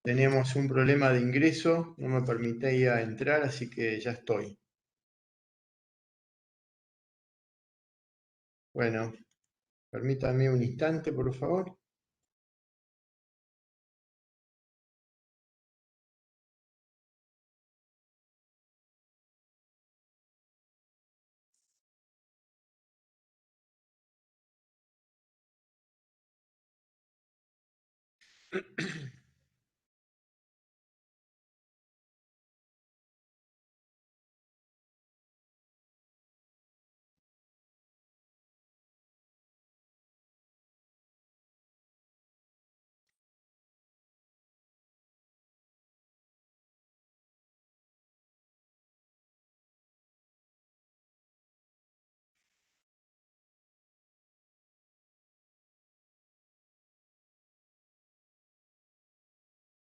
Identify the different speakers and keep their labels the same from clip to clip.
Speaker 1: Teníamos un problema de ingreso, no me permitía entrar, así que ya estoy. Bueno, permítame un instante, por favor.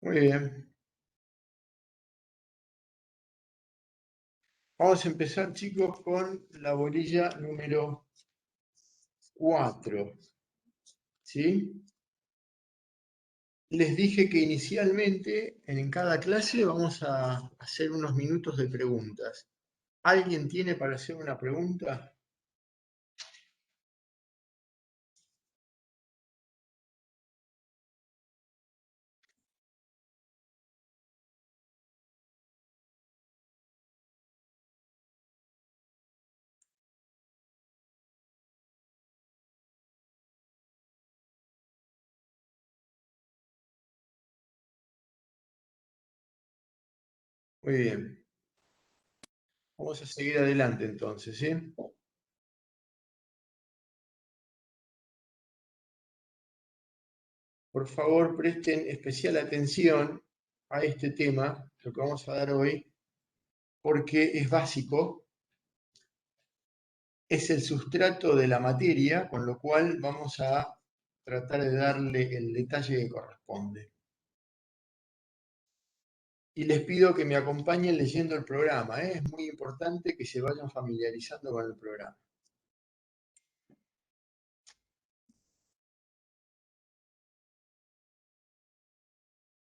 Speaker 1: Muy bien. Vamos a empezar, chicos, con la bolilla número 4. ¿Sí? Les dije que inicialmente en cada clase vamos a hacer unos minutos de preguntas. ¿Alguien tiene para hacer una pregunta? Muy bien. Vamos a seguir adelante entonces, ¿sí? Por favor, presten especial atención a este tema, lo que vamos a dar hoy, porque es básico, es el sustrato de la materia, con lo cual vamos a tratar de darle el detalle que corresponde. Y les pido que me acompañen leyendo el programa, ¿eh? Es muy importante que se vayan familiarizando con el programa.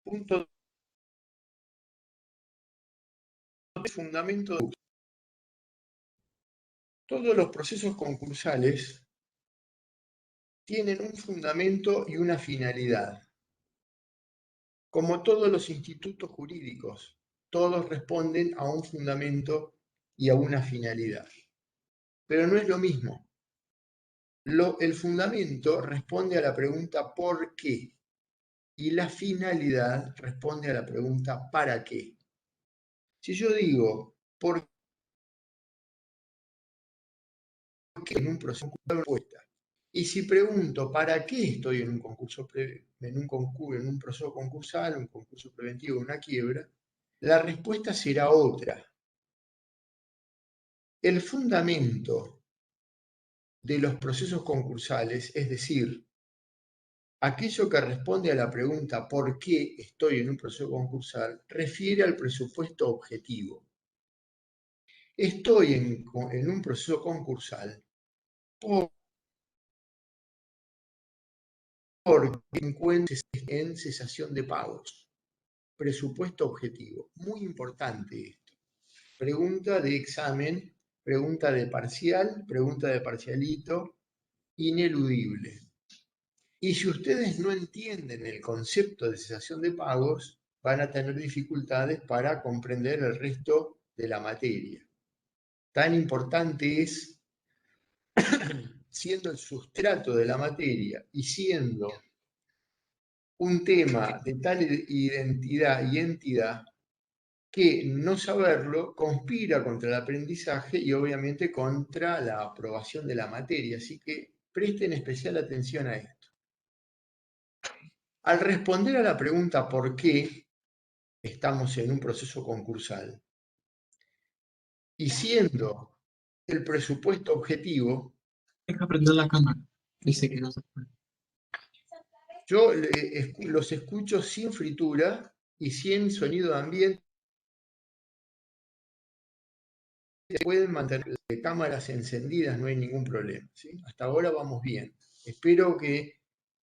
Speaker 1: Punto de fundamento. Todos los procesos concursales tienen un fundamento y una finalidad. Como todos los institutos jurídicos, todos responden a un fundamento y a una finalidad. Pero no es lo mismo. El fundamento responde a la pregunta ¿por qué? Y la finalidad responde a la pregunta ¿para qué? Si yo digo ¿por qué en un proceso de respuesta? Y si pregunto ¿para qué estoy en un concurso, en un proceso concursal, un concurso preventivo, una quiebra? La respuesta será otra. El fundamento de los procesos concursales, es decir, aquello que responde a la pregunta ¿por qué estoy en un proceso concursal?, refiere al presupuesto objetivo. Estoy en un proceso concursal porque encuentro en cesación de pagos. Presupuesto objetivo. Muy importante esto. Pregunta de examen, pregunta de parcial, pregunta de parcialito, ineludible. Y si ustedes no entienden el concepto de cesación de pagos, van a tener dificultades para comprender el resto de la materia. Tan importante es, siendo el sustrato de la materia y siendo un tema de tal identidad y entidad, que no saberlo conspira contra el aprendizaje y obviamente contra la aprobación de la materia. Así que presten especial atención a esto. Al responder a la pregunta ¿por qué estamos en un proceso concursal? Y siendo el presupuesto objetivo,
Speaker 2: Deja prender la cámara. Dice que no se puede.
Speaker 1: yo los escucho sin fritura y sin sonido de ambiente. Pueden mantener las cámaras encendidas, no hay ningún problema, ¿sí? Hasta ahora vamos bien. Espero que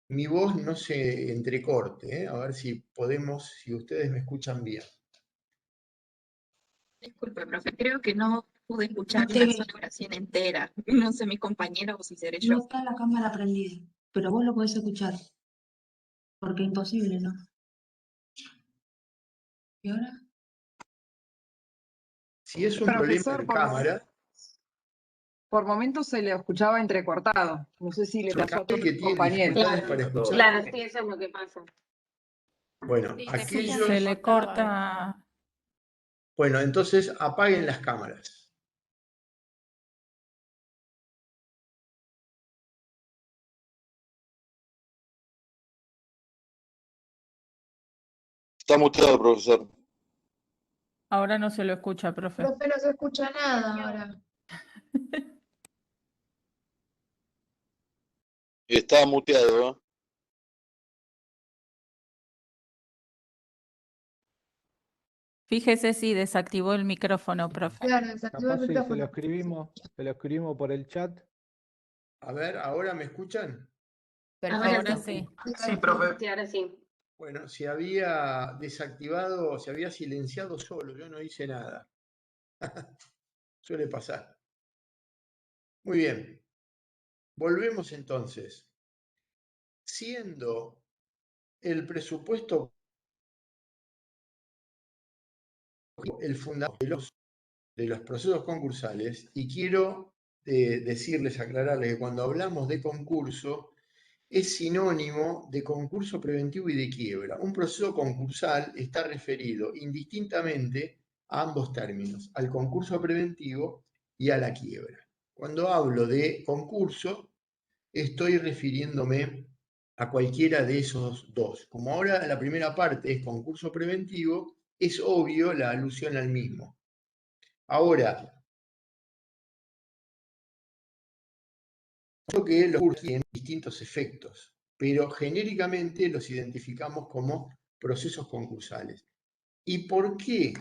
Speaker 1: mi voz no se entrecorte, ¿eh? A ver si podemos, si ustedes me escuchan bien.
Speaker 3: Disculpe, profe, creo que no pude escuchar
Speaker 4: No te
Speaker 3: la
Speaker 4: ve.
Speaker 3: oración entera. No sé mi compañera o si seré
Speaker 4: No
Speaker 3: yo.
Speaker 4: está la cámara prendida, pero vos lo podés escuchar, porque es imposible, ¿no? ¿Y ahora?
Speaker 1: Si es un problema
Speaker 5: Profesor,
Speaker 1: de cámara,
Speaker 5: por momentos se le escuchaba entrecortado. No sé si le
Speaker 1: ¿soy
Speaker 5: pasó a
Speaker 1: el
Speaker 5: otros
Speaker 1: que tiene
Speaker 5: compañeros.
Speaker 1: dificultades para escuchar?
Speaker 6: Claro, sí, eso es lo que pasa.
Speaker 1: Bueno,
Speaker 7: Sí,
Speaker 1: aquellos,
Speaker 7: se le corta.
Speaker 1: bueno, entonces apaguen las cámaras.
Speaker 8: Está muteado, profesor.
Speaker 7: Ahora no se lo escucha, profe.
Speaker 9: Profe, no se escucha nada ahora.
Speaker 8: Está muteado, ¿eh?
Speaker 7: Fíjese si desactivó el micrófono, profe.
Speaker 9: Claro, desactivó el
Speaker 10: Capaz sí,
Speaker 9: micrófono.
Speaker 10: se lo escribimos por el chat.
Speaker 1: A ver, ¿ahora me escuchan?
Speaker 7: Ahora sí.
Speaker 2: Sí, profe.
Speaker 6: Sí, ahora sí.
Speaker 1: Bueno, se había desactivado, se había silenciado solo, yo no hice nada. Suele pasar. Muy bien. Volvemos entonces. Siendo el presupuesto el fundamento de los procesos concursales, y quiero decirles, aclararles que cuando hablamos de concurso, es sinónimo de concurso preventivo y de quiebra. Un proceso concursal está referido indistintamente a ambos términos, al concurso preventivo y a la quiebra. Cuando hablo de concurso, estoy refiriéndome a cualquiera de esos dos. Como ahora la primera parte es concurso preventivo, es obvio la alusión al mismo. Ahora, creo que los concursos tienen distintos efectos, pero genéricamente los identificamos como procesos concursales. ¿Y por qué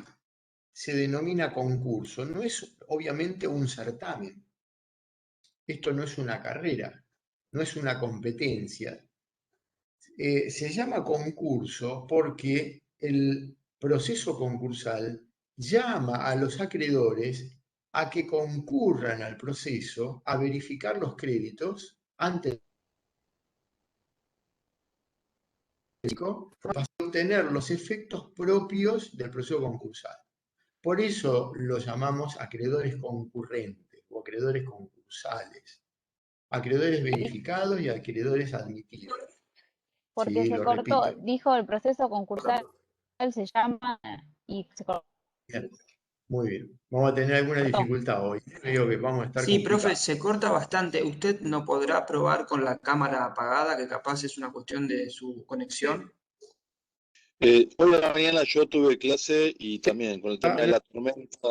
Speaker 1: se denomina concurso? No es obviamente un certamen. Esto no es una carrera, no es una competencia. Se llama concurso porque el proceso concursal llama a los acreedores a que concurran al proceso a verificar los créditos antes para obtener los efectos propios del proceso concursal. Por eso lo llamamos acreedores concurrentes o acreedores concursales, acreedores verificados y acreedores admitidos.
Speaker 11: Porque
Speaker 1: Sí,
Speaker 11: se
Speaker 1: lo
Speaker 11: cortó,
Speaker 1: repito.
Speaker 11: dijo el proceso concursal se llama y se cortó.
Speaker 1: Bien, muy bien. Vamos a tener alguna dificultad hoy. Creo que vamos a estar
Speaker 2: Sí, profe,
Speaker 1: complicados.
Speaker 2: se corta bastante. ¿Usted no podrá probar con la cámara apagada, que capaz es una cuestión de su conexión?
Speaker 8: Hoy a la mañana yo tuve clase y también con el tema de la tormenta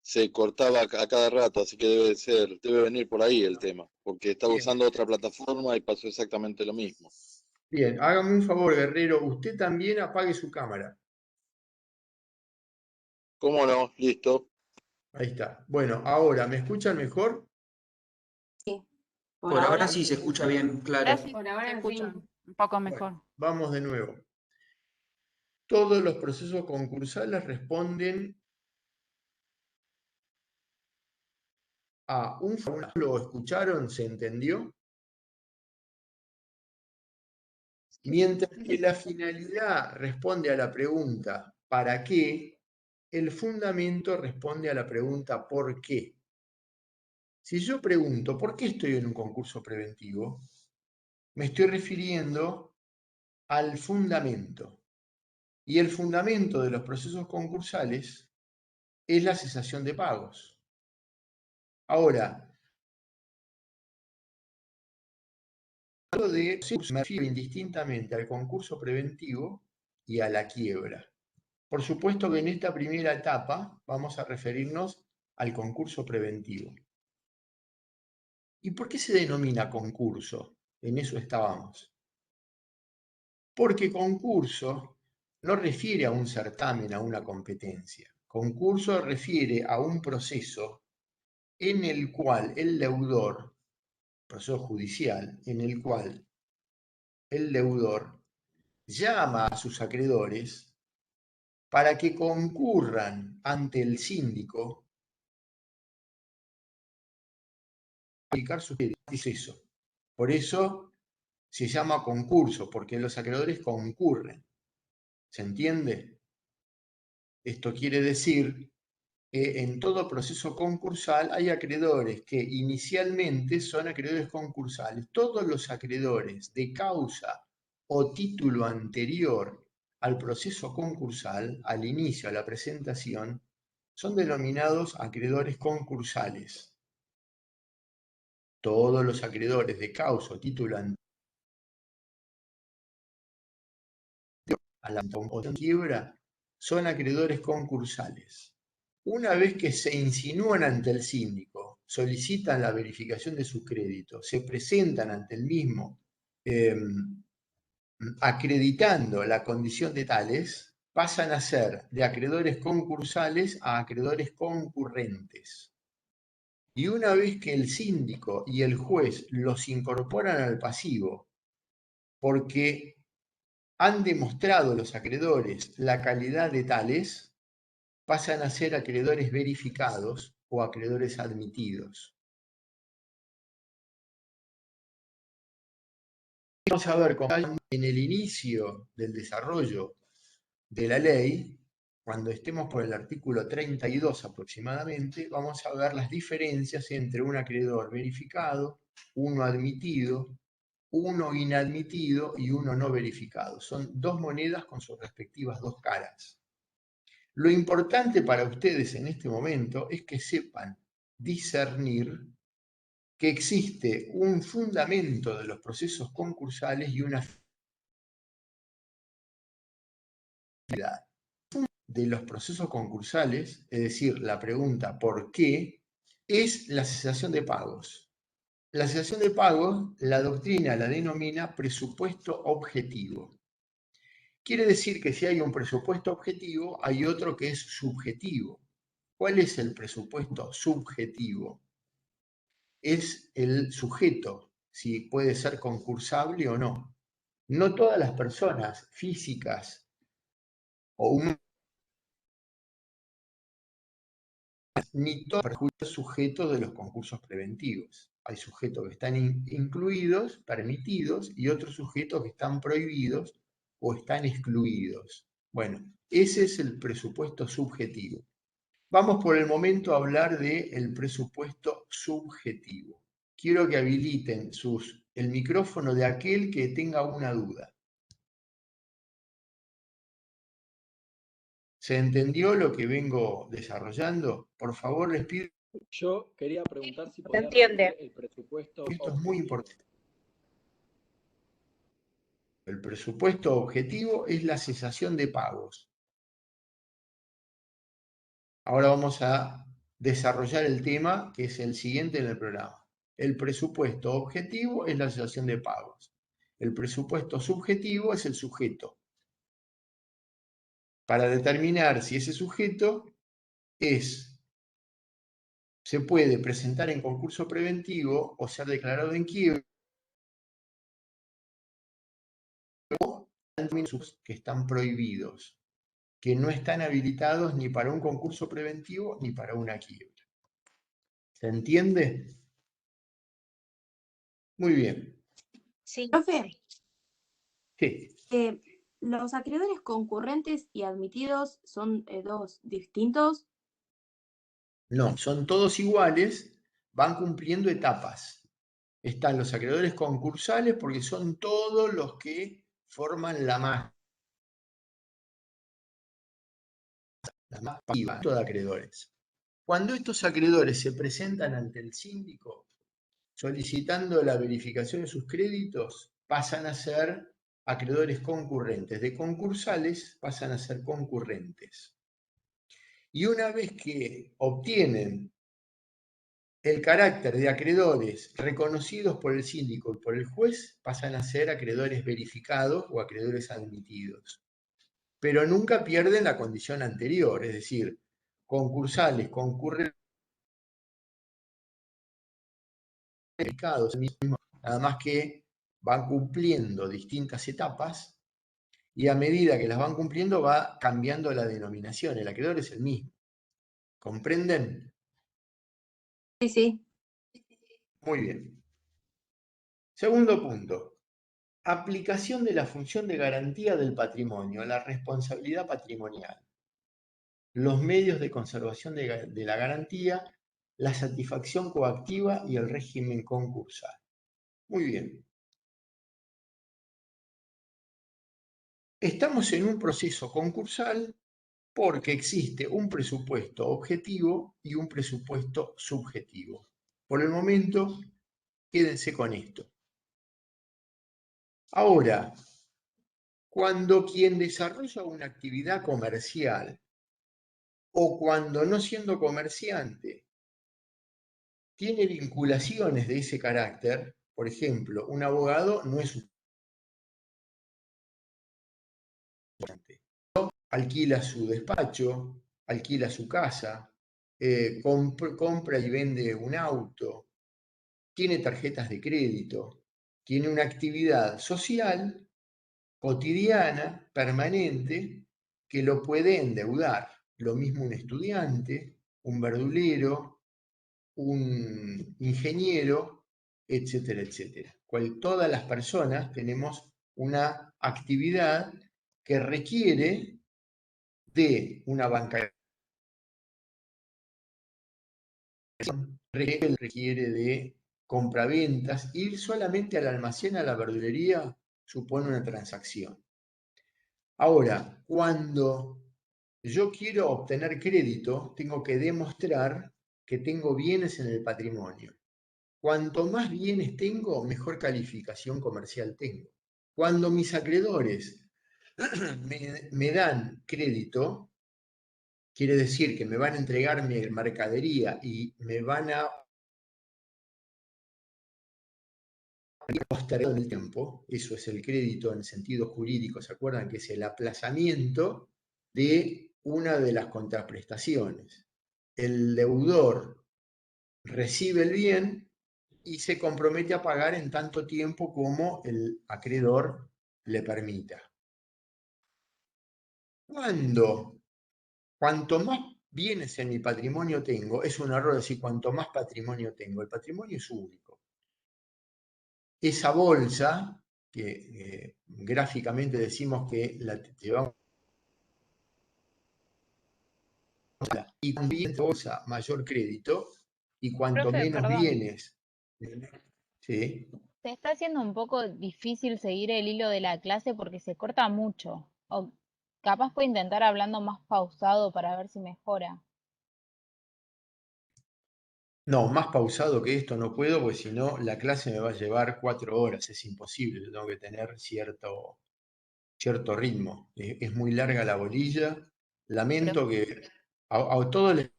Speaker 8: se cortaba a cada rato, así que debe venir por ahí el tema, porque estaba
Speaker 1: Bien.
Speaker 8: usando otra plataforma y pasó exactamente lo mismo.
Speaker 1: Bien, hágame un favor, Guerrero. Usted también apague su cámara.
Speaker 8: ¿Cómo no? Listo.
Speaker 1: Ahí está. Bueno, ahora, ¿me escuchan mejor?
Speaker 2: Por ahora sí se escucha bien, claro.
Speaker 6: Por ahora
Speaker 7: Se escucha
Speaker 6: sí.
Speaker 7: un poco
Speaker 1: Bueno,
Speaker 7: mejor.
Speaker 1: vamos de nuevo. Todos los procesos concursales responden a un... ¿Lo escucharon? ¿Se entendió? Mientras que la finalidad responde a la pregunta ¿para qué? El fundamento responde a la pregunta ¿por qué? Si yo pregunto ¿por qué estoy en un concurso preventivo? Me estoy refiriendo al fundamento. Y el fundamento de los procesos concursales es la cesación de pagos. Ahora, hablo de me refiero indistintamente al concurso preventivo y a la quiebra. Por supuesto que en esta primera etapa vamos a referirnos al concurso preventivo. ¿Y por qué se denomina concurso? En eso estábamos. Porque concurso no refiere a un certamen, a una competencia. Concurso refiere a un proceso en el cual el deudor, proceso judicial, en el cual el deudor, llama a sus acreedores para que concurran ante el síndico a aplicar sus créditos. Por eso se llama concurso, porque los acreedores concurren. ¿Se entiende? Esto quiere decir que en todo proceso concursal hay acreedores que inicialmente son acreedores concursales. Todos los acreedores de causa o título anterior al proceso concursal, al inicio, a la presentación, son denominados acreedores concursales. Todos los acreedores de causa o título anterior a la quiebra son acreedores concursales. Una vez que se insinúan ante el síndico, solicitan la verificación de sus créditos, se presentan ante el mismo acreditando la condición de tales, pasan a ser de acreedores concursales a acreedores concurrentes. Y una vez que el síndico y el juez los incorporan al pasivo, porque han demostrado los acreedores la calidad de tales, pasan a ser acreedores verificados o acreedores admitidos. Vamos a ver cómo en el inicio del desarrollo de la ley, cuando estemos por el artículo 32 aproximadamente, vamos a ver las diferencias entre un acreedor verificado, uno admitido, uno inadmitido y uno no verificado. Son dos monedas con sus respectivas dos caras. Lo importante para ustedes en este momento es que sepan discernir que existe un fundamento de los procesos concursales y una finalidad. De los procesos concursales, es decir, la pregunta ¿por qué?, es la cesación de pagos. La cesación de pagos, la doctrina la denomina presupuesto objetivo. Quiere decir que si hay un presupuesto objetivo, hay otro que es subjetivo. ¿Cuál es el presupuesto subjetivo? Es el sujeto, si puede ser concursable o no. No todas las personas físicas o humanas, ni todos los sujetos de los concursos preventivos. Hay sujetos que están incluidos, permitidos, y otros sujetos que están prohibidos o están excluidos. Bueno, ese es el presupuesto subjetivo. Vamos por el momento a hablar del presupuesto subjetivo. Quiero que habiliten el micrófono de aquel que tenga una duda. ¿Se entendió lo que vengo desarrollando? Por favor, les pido.
Speaker 6: Yo quería preguntar si podía
Speaker 9: entiende.
Speaker 6: el presupuesto
Speaker 1: Esto es
Speaker 6: objetivo.
Speaker 1: muy importante. El presupuesto objetivo es la cesación de pagos. Ahora vamos a desarrollar el tema que es el siguiente en el programa. El presupuesto objetivo es la cesación de pagos. El presupuesto subjetivo es el sujeto. Para determinar si ese sujeto se puede presentar en concurso preventivo o ser declarado en quiebra, o que están prohibidos, que no están habilitados ni para un concurso preventivo ni para una quiebra. ¿Se entiende? Muy bien.
Speaker 9: Sí.
Speaker 12: Profe,
Speaker 1: Sí.
Speaker 12: ¿los acreedores concurrentes y admitidos son dos distintos?
Speaker 1: No, son todos iguales, van cumpliendo etapas. Están los acreedores concursales porque son todos los que forman la masa pasiva de acreedores. Cuando estos acreedores se presentan ante el síndico solicitando la verificación de sus créditos, pasan a ser acreedores concurrentes. De concursales pasan a ser concurrentes. Y una vez que obtienen el carácter de acreedores reconocidos por el síndico y por el juez, pasan a ser acreedores verificados o acreedores admitidos. Pero nunca pierden la condición anterior, es decir, concursales, concurrentes, verificados, nada más que van cumpliendo distintas etapas y a medida que las van cumpliendo va cambiando la denominación. El acreedor es el mismo. ¿Comprenden?
Speaker 12: Sí, sí.
Speaker 1: Muy bien. Segundo punto. Aplicación de la función de garantía del patrimonio a la responsabilidad patrimonial. Los medios de conservación de la garantía, la satisfacción coactiva y el régimen concursal. Muy bien. Estamos en un proceso concursal porque existe un presupuesto objetivo y un presupuesto subjetivo. Por el momento, quédense con esto. Ahora, cuando quien desarrolla una actividad comercial o cuando no siendo comerciante tiene vinculaciones de ese carácter, por ejemplo, un abogado no es un alquila su despacho, alquila su casa, compra y vende un auto, tiene tarjetas de crédito, tiene una actividad social, cotidiana, permanente, que lo puede endeudar. Lo mismo un estudiante, un verdulero, un ingeniero, etcétera, etcétera. Todas las personas tenemos una actividad que requiere de una banca, requiere de compraventas. Ir solamente al almacén, a la verdulería, supone una transacción. Ahora, cuando yo quiero obtener crédito, tengo que demostrar que tengo bienes en el patrimonio. Cuanto más bienes tengo, mejor calificación comercial tengo. Cuando mis acreedores me dan crédito, quiere decir que me van a entregar mi mercadería y me van a postergar en el tiempo. Eso es el crédito en sentido jurídico. ¿Se acuerdan que es el aplazamiento de una de las contraprestaciones? El deudor recibe el bien y se compromete a pagar en tanto tiempo como el acreedor le permita. Cuanto más bienes en mi patrimonio tengo, es un error decir cuanto más patrimonio tengo. El patrimonio es único. Esa bolsa, que gráficamente decimos que la llevamos, y también bolsa mayor crédito, y cuanto
Speaker 11: Profe,
Speaker 1: menos
Speaker 11: perdón.
Speaker 1: bienes. ¿Sí?
Speaker 11: Se está haciendo un poco difícil seguir el hilo de la clase porque se corta mucho. O capaz puede intentar hablando más pausado para ver si mejora.
Speaker 1: No, más pausado que esto no puedo, porque si no, la clase me va a llevar 4 horas. Es imposible, yo tengo que tener cierto ritmo. Es muy larga la bolilla. Lamento que a todos les...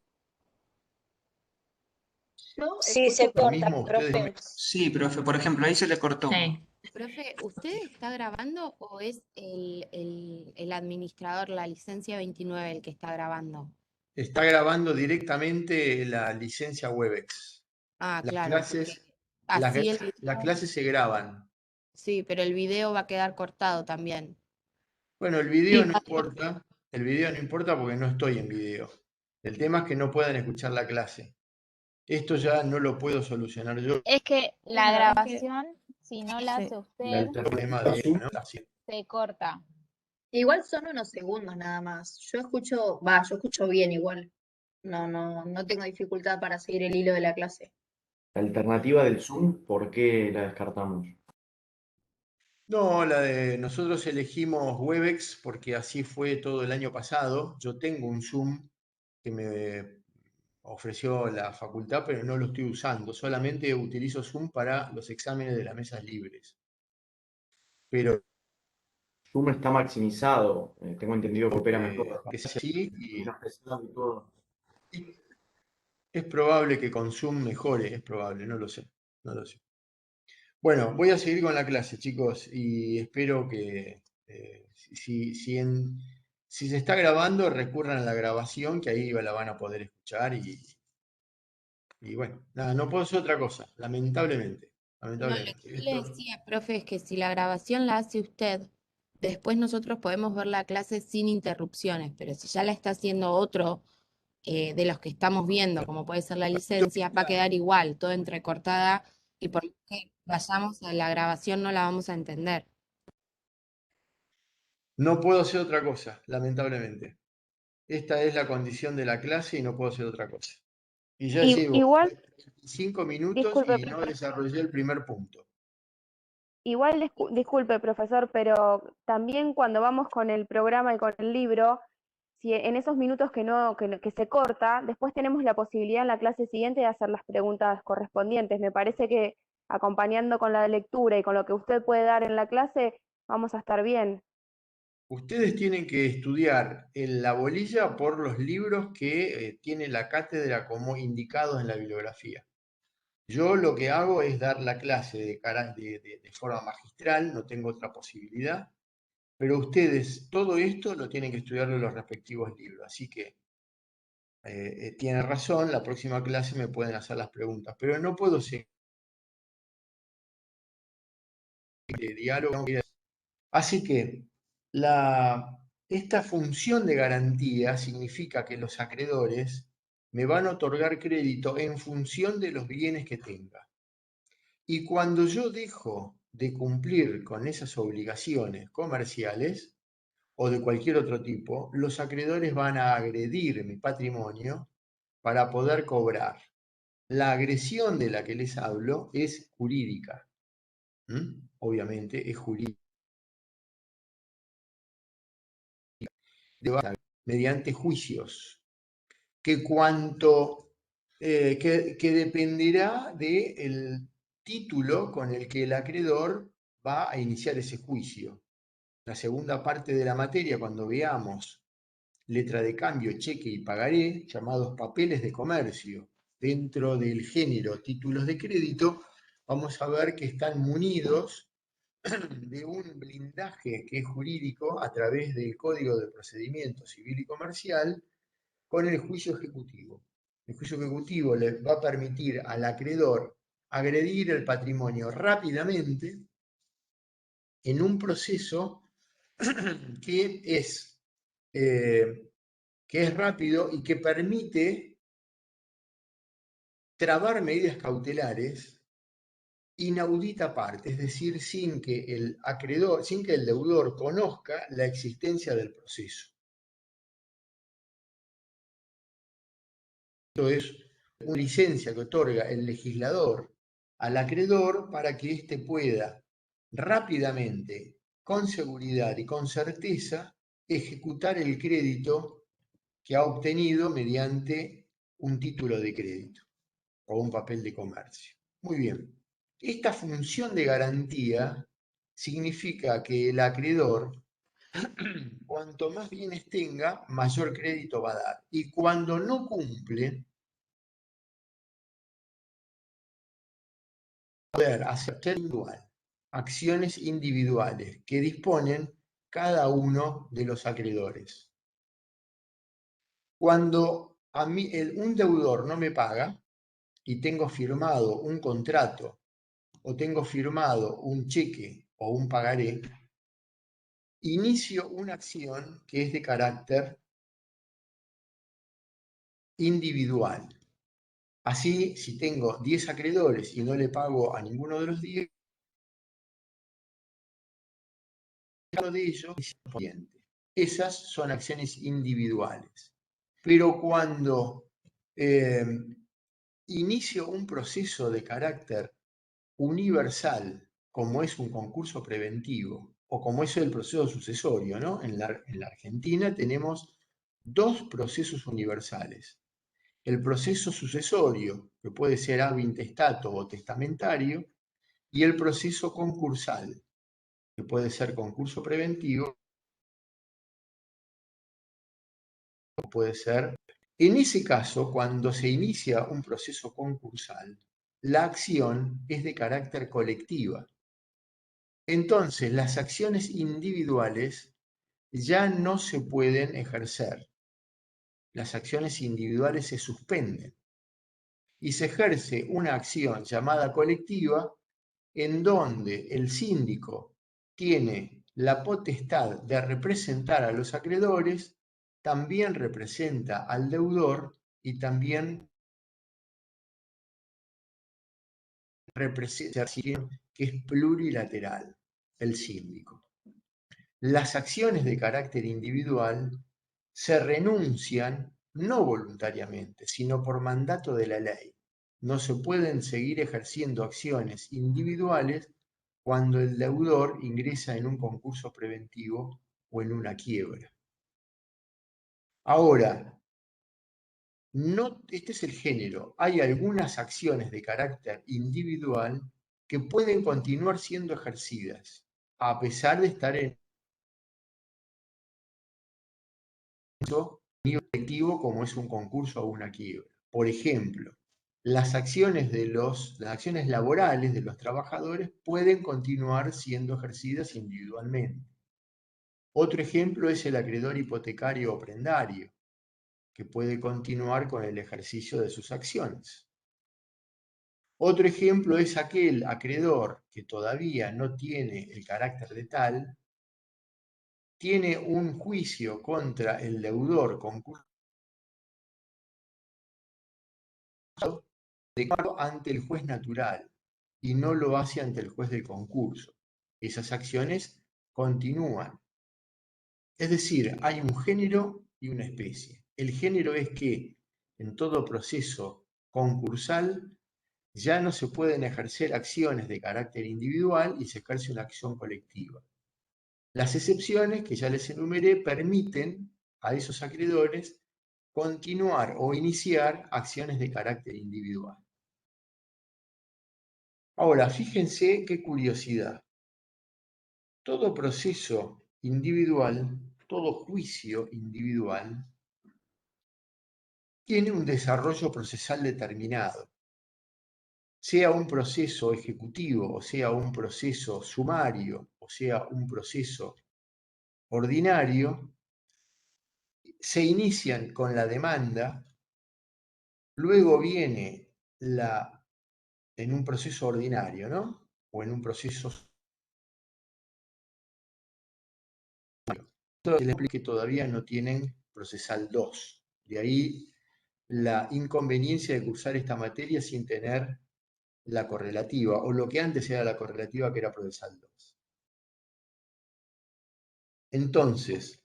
Speaker 13: Sí, se
Speaker 1: Lo
Speaker 13: corta,
Speaker 1: mismo, ustedes no me...
Speaker 13: profe.
Speaker 2: Sí, profe, por ejemplo, ahí se le cortó.
Speaker 12: Profe, ¿usted está grabando o es el administrador, la licencia 29, el que está grabando?
Speaker 1: Está grabando directamente la licencia Webex.
Speaker 12: Ah,
Speaker 1: Las
Speaker 12: claro, porque
Speaker 1: clases,
Speaker 12: así el
Speaker 1: las
Speaker 12: video,
Speaker 1: clases se graban.
Speaker 12: sí, pero el video va a quedar cortado también.
Speaker 1: Bueno, el video no importa. El video no importa porque no estoy en video. El tema es que no puedan escuchar la clase. Esto ya no lo puedo solucionar yo.
Speaker 11: Es que la grabación, si no la hace usted,
Speaker 1: El problema de, ¿no?
Speaker 11: se corta.
Speaker 3: Igual son unos segundos nada más. Yo escucho bien igual. No tengo dificultad para seguir el hilo de la clase.
Speaker 14: La alternativa del Zoom, ¿por qué la descartamos?
Speaker 1: No, nosotros elegimos Webex porque así fue todo el año pasado. Yo tengo un Zoom que me ofreció la facultad, pero no lo estoy usando. Solamente utilizo Zoom para los exámenes de las mesas libres. Pero
Speaker 14: Zoom está maximizado, tengo entendido que opera mejor.
Speaker 1: que sea así,
Speaker 14: Y todo.
Speaker 1: es probable que con Zoom mejore, es probable, no lo sé. Bueno, voy a seguir con la clase, chicos, y espero que si se está grabando, recurran a la grabación, que ahí la van a poder escuchar y bueno, nada, no puedo hacer otra cosa, lamentablemente.
Speaker 12: No, lo
Speaker 1: lamentablemente.
Speaker 12: que yo le decía, profe, es que si la grabación la hace usted, después nosotros podemos ver la clase sin interrupciones, pero si ya la está haciendo otro de los que estamos viendo, como puede ser la licencia, va a quedar igual, todo entrecortada, y por más que vayamos a la grabación no la vamos a entender.
Speaker 1: No puedo hacer otra cosa, lamentablemente. Esta es la condición de la clase y no puedo hacer otra cosa. Y ya llevo
Speaker 13: Igual,
Speaker 1: 5 minutos
Speaker 13: disculpe,
Speaker 1: y no desarrollé el primer punto.
Speaker 13: disculpe, profesor, pero también cuando vamos con el programa y con el libro, si en esos minutos que se corta, después tenemos la posibilidad en la clase siguiente de hacer las preguntas correspondientes. Me parece que acompañando con la lectura y con lo que usted puede dar en la clase, vamos a estar bien.
Speaker 1: Ustedes tienen que estudiar en la bolilla por los libros que tiene la cátedra como indicados en la bibliografía. Yo lo que hago es dar la clase de forma magistral, no tengo otra posibilidad, pero ustedes todo esto lo tienen que estudiar en los respectivos libros. Así que tienen razón, la próxima clase me pueden hacer las preguntas, pero no puedo seguir de diálogo. Así que esta función de garantía significa que los acreedores me van a otorgar crédito en función de los bienes que tenga. Y cuando yo dejo de cumplir con esas obligaciones comerciales o de cualquier otro tipo, los acreedores van a agredir mi patrimonio para poder cobrar. La agresión de la que les hablo es jurídica. Obviamente es jurídica. Mediante juicios, que dependerá del título con el que el acreedor va a iniciar ese juicio. La segunda parte de la materia, cuando veamos letra de cambio, cheque y pagaré, llamados papeles de comercio, dentro del género títulos de crédito, vamos a ver que están munidos de un blindaje que es jurídico a través del Código de Procedimiento Civil y Comercial con el juicio ejecutivo. El juicio ejecutivo le va a permitir al acreedor agredir el patrimonio rápidamente en un proceso que es rápido y que permite trabar medidas cautelares inaudita parte, es decir, sin que el deudor conozca la existencia del proceso. Esto es una licencia que otorga el legislador al acreedor para que éste pueda rápidamente, con seguridad y con certeza, ejecutar el crédito que ha obtenido mediante un título de crédito o un papel de comercio. Muy bien. Esta función de garantía significa que el acreedor, cuanto más bienes tenga, mayor crédito va a dar. Y cuando no cumple, poder hacer acciones individuales que disponen cada uno de los acreedores. Cuando a mí un deudor no me paga y tengo firmado un contrato o tengo firmado un cheque o un pagaré, inicio una acción que es de carácter individual. Así, si tengo 10 acreedores y no le pago a ninguno de los 10, cada uno de ellos es independiente. Esas son acciones individuales. Pero cuando inicio un proceso de carácter universal, como es un concurso preventivo, o como es el proceso sucesorio, ¿no? En la Argentina tenemos dos procesos universales. El proceso sucesorio, que puede ser ab intestato o testamentario, y el proceso concursal, que puede ser concurso preventivo, o puede ser... En ese caso, cuando se inicia un proceso concursal, la acción es de carácter colectiva. Entonces, las acciones individuales ya no se pueden ejercer. Las acciones individuales se suspenden y se ejerce una acción llamada colectiva en donde el síndico tiene la potestad de representar a los acreedores, también representa al deudor y también representa que es plurilateral, el síndico. Las acciones de carácter individual se renuncian no voluntariamente, sino por mandato de la ley. No se pueden seguir ejerciendo acciones individuales cuando el deudor ingresa en un concurso preventivo o en una quiebra. Ahora, este es el género. Hay algunas acciones de carácter individual que pueden continuar siendo ejercidas, a pesar de estar en un nivel colectivo como es un concurso o una quiebra. Por ejemplo, las acciones laborales de los trabajadores pueden continuar siendo ejercidas individualmente. Otro ejemplo es el acreedor hipotecario o prendario, que puede continuar con el ejercicio de sus acciones. Otro ejemplo es aquel acreedor que todavía no tiene el carácter de tal, tiene un juicio contra el deudor concursado ante el juez natural y no lo hace ante el juez del concurso. Esas acciones continúan. Es decir, hay un género y una especie. El género es que en todo proceso concursal ya no se pueden ejercer acciones de carácter individual y se ejerce una acción colectiva. Las excepciones que ya les enumeré permiten a esos acreedores continuar o iniciar acciones de carácter individual. Ahora, fíjense qué curiosidad. Todo proceso individual, todo juicio individual, tiene un desarrollo procesal determinado. Sea un proceso ejecutivo, o sea un proceso sumario, o sea un proceso ordinario, se inician con la demanda, luego viene en un proceso ordinario, ¿no? O en un proceso que todavía no tienen procesal 2. De ahí la inconveniencia de cursar esta materia sin tener la correlativa, o lo que antes era la correlativa, que era procesal 2. Entonces,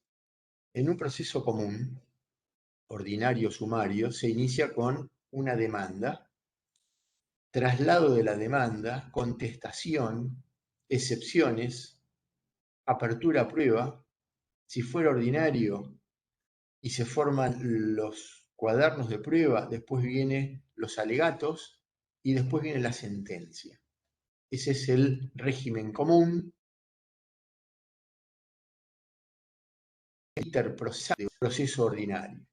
Speaker 1: en un proceso común, ordinario sumario, se inicia con una demanda, traslado de la demanda, contestación, excepciones, apertura a prueba. Si fuera ordinario y se forman los cuadernos de prueba, después vienen los alegatos y después viene la sentencia. Ese es el régimen común interprocesal de un proceso ordinario.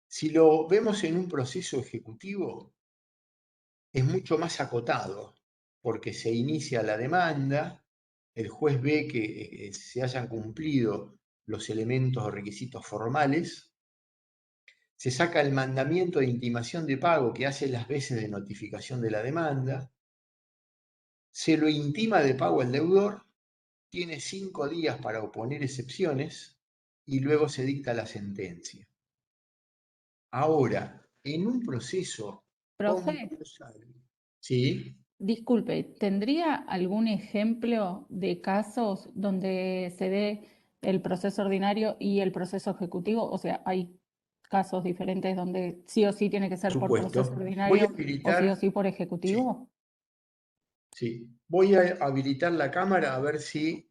Speaker 1: Si lo vemos en un proceso ejecutivo, es mucho más acotado, porque se inicia la demanda, el juez ve que se hayan cumplido los elementos o requisitos formales, se saca el mandamiento de intimación de pago que hace las veces de notificación de la demanda, se lo intima de pago al deudor, tiene 5 días para oponer excepciones y luego se dicta la sentencia. Ahora, en un proceso
Speaker 7: Profe,
Speaker 1: concursal, ¿sí?
Speaker 7: disculpe, ¿tendría algún ejemplo de casos donde se dé el proceso ordinario y el proceso ejecutivo? O sea, hay casos diferentes donde sí o sí tiene que ser por proceso
Speaker 1: Supuesto. Voy a
Speaker 7: ordinario o sí o
Speaker 1: habilitar,
Speaker 7: sí por ejecutivo.
Speaker 1: sí, voy a habilitar la cámara a ver si,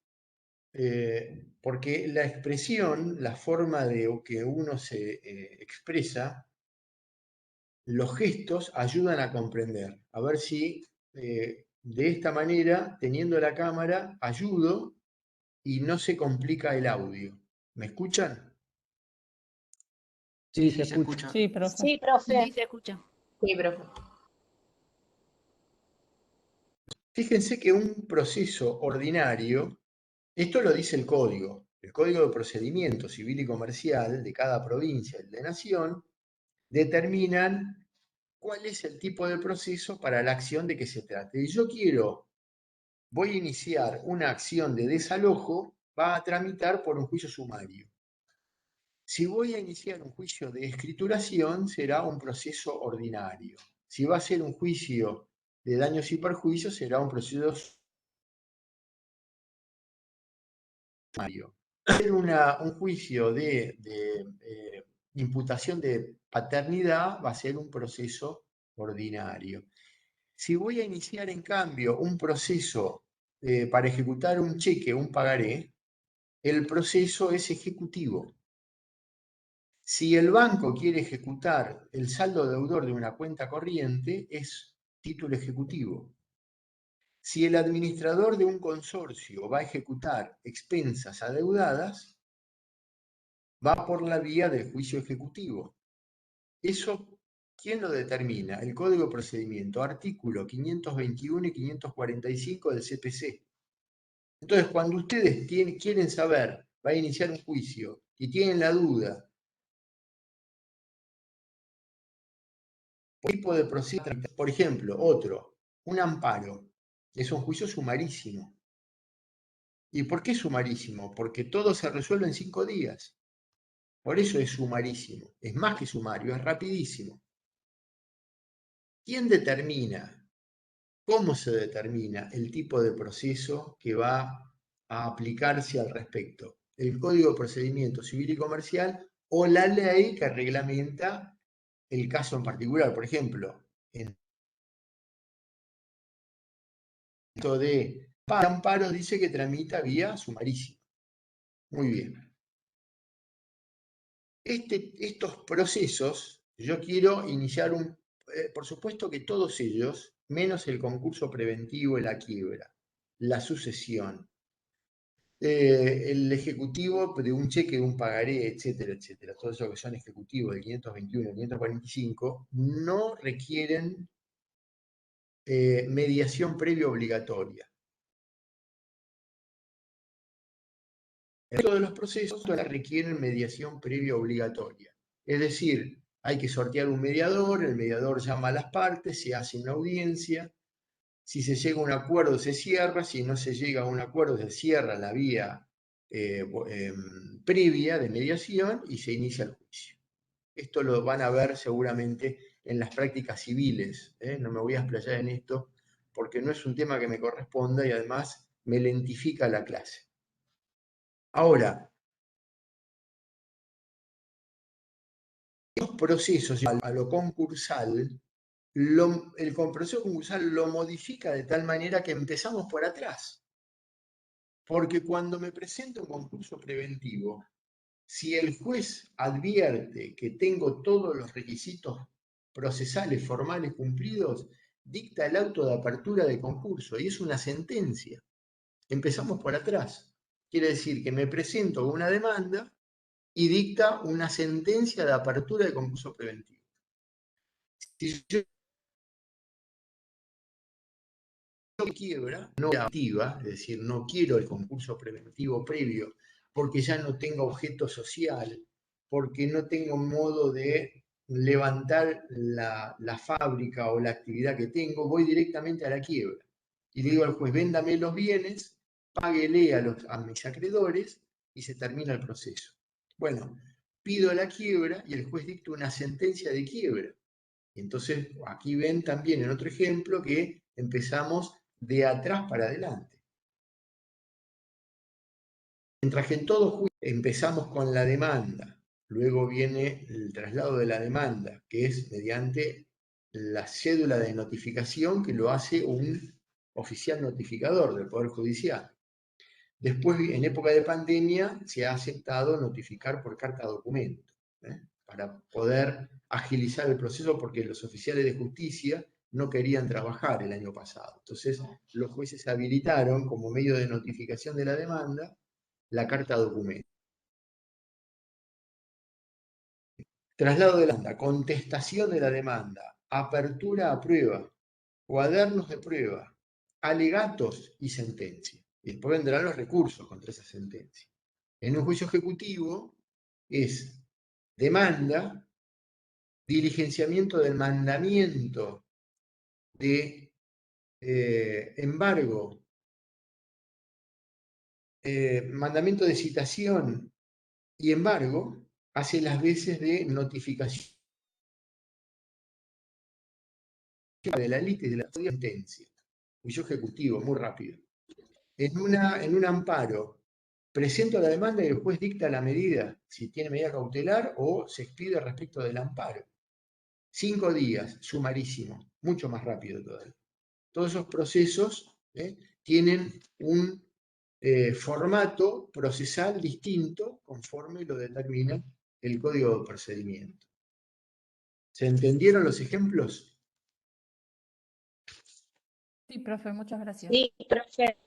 Speaker 1: porque la expresión, la forma de que uno se expresa, los gestos ayudan a comprender. A ver si de esta manera, teniendo la cámara, ayudo y no se complica el audio. ¿Me escuchan?
Speaker 10: Sí, se escucha.
Speaker 7: Sí, profe.
Speaker 3: Sí, profe.
Speaker 12: Sí, se escucha.
Speaker 9: Sí, profe.
Speaker 1: Fíjense que un proceso ordinario, esto lo dice el Código de Procedimiento Civil y Comercial de cada provincia y de nación, determinan cuál es el tipo de proceso para la acción de que se trate. Y voy a iniciar una acción de desalojo, va a tramitar por un juicio sumario. Si voy a iniciar un juicio de escrituración, será un proceso ordinario. Si va a ser un juicio de daños y perjuicios, será un proceso sumario. Si va a ser un juicio de imputación de paternidad, va a ser un proceso ordinario. Si voy a iniciar, en cambio, un proceso para ejecutar un cheque, un pagaré, el proceso es ejecutivo. Si el banco quiere ejecutar el saldo deudor de una cuenta corriente, es título ejecutivo. Si el administrador de un consorcio va a ejecutar expensas adeudadas, va por la vía del juicio ejecutivo. Eso, ¿quién lo determina? El Código de Procedimiento, artículo 521 y 545 del CPC. Entonces, cuando ustedes quieren saber, va a iniciar un juicio y tienen la duda, tipo de proceso, por ejemplo, un amparo, es un juicio sumarísimo. ¿Y por qué sumarísimo? Porque todo se resuelve en 5 días. Por eso es sumarísimo. Es más que sumario, es rapidísimo. ¿Quién determina? ¿Cómo se determina el tipo de proceso que va a aplicarse al respecto? El Código de Procedimiento Civil y Comercial o la ley que reglamenta el caso en particular. Por ejemplo, en esto de amparo dice que tramita vía sumarísima. Muy bien. Estos procesos, yo quiero iniciar por supuesto que todos ellos, menos el concurso preventivo y la quiebra, la sucesión, el ejecutivo de un cheque, de un pagaré, etcétera, etcétera, todos esos que son ejecutivos del 521 y 545, no requieren mediación previa obligatoria. Todos los procesos requieren mediación previa obligatoria. Es decir, hay que sortear un mediador, el mediador llama a las partes, se hace una audiencia, si se llega a un acuerdo se cierra, si no se llega a un acuerdo se cierra la vía previa de mediación y se inicia el juicio. Esto lo van a ver seguramente en las prácticas civiles, no me voy a explayar en esto porque no es un tema que me corresponda y además me lentifica la clase. Ahora, los procesos a lo concursal, el proceso concursal lo modifica de tal manera que empezamos por atrás. Porque cuando me presento un concurso preventivo, si el juez advierte que tengo todos los requisitos procesales formales cumplidos, dicta el auto de apertura de concurso y es una sentencia. Empezamos por atrás. Quiere decir que me presento con una demanda y dicta una sentencia de apertura de concurso preventivo. Si yo quiebra, no activa, es decir, no quiero el concurso preventivo previo porque ya no tengo objeto social, porque no tengo modo de levantar la fábrica o la actividad que tengo, voy directamente a la quiebra. Y le digo al juez, véndame los bienes, páguele a mis acreedores y se termina el proceso. Bueno, pido la quiebra y el juez dicta una sentencia de quiebra. Entonces, aquí ven también en otro ejemplo que empezamos de atrás para adelante. Mientras que en todo juicio empezamos con la demanda, luego viene el traslado de la demanda, que es mediante la cédula de notificación que lo hace un oficial notificador del Poder Judicial. Después, en época de pandemia, se ha aceptado notificar por carta documento, para poder agilizar el proceso porque los oficiales de justicia no querían trabajar el año pasado. Entonces, los jueces habilitaron como medio de notificación de la demanda la carta documento. Traslado de la demanda, contestación de la demanda, apertura a prueba, cuadernos de prueba, alegatos y sentencia. Y después vendrán los recursos contra esa sentencia. En un juicio ejecutivo es demanda, diligenciamiento del mandamiento de embargo, mandamiento de citación y embargo, hace las veces de notificación de la lista y de la sentencia. Juicio ejecutivo, muy rápido. En un amparo, presento la demanda y el juez dicta la medida, si tiene medida cautelar o se expide respecto del amparo. 5 días, sumarísimo, mucho más rápido todavía. Todos esos procesos tienen un formato procesal distinto conforme lo determina el Código de Procedimiento. ¿Se entendieron los ejemplos?
Speaker 7: Sí, profe, muchas gracias.
Speaker 3: Sí, profe.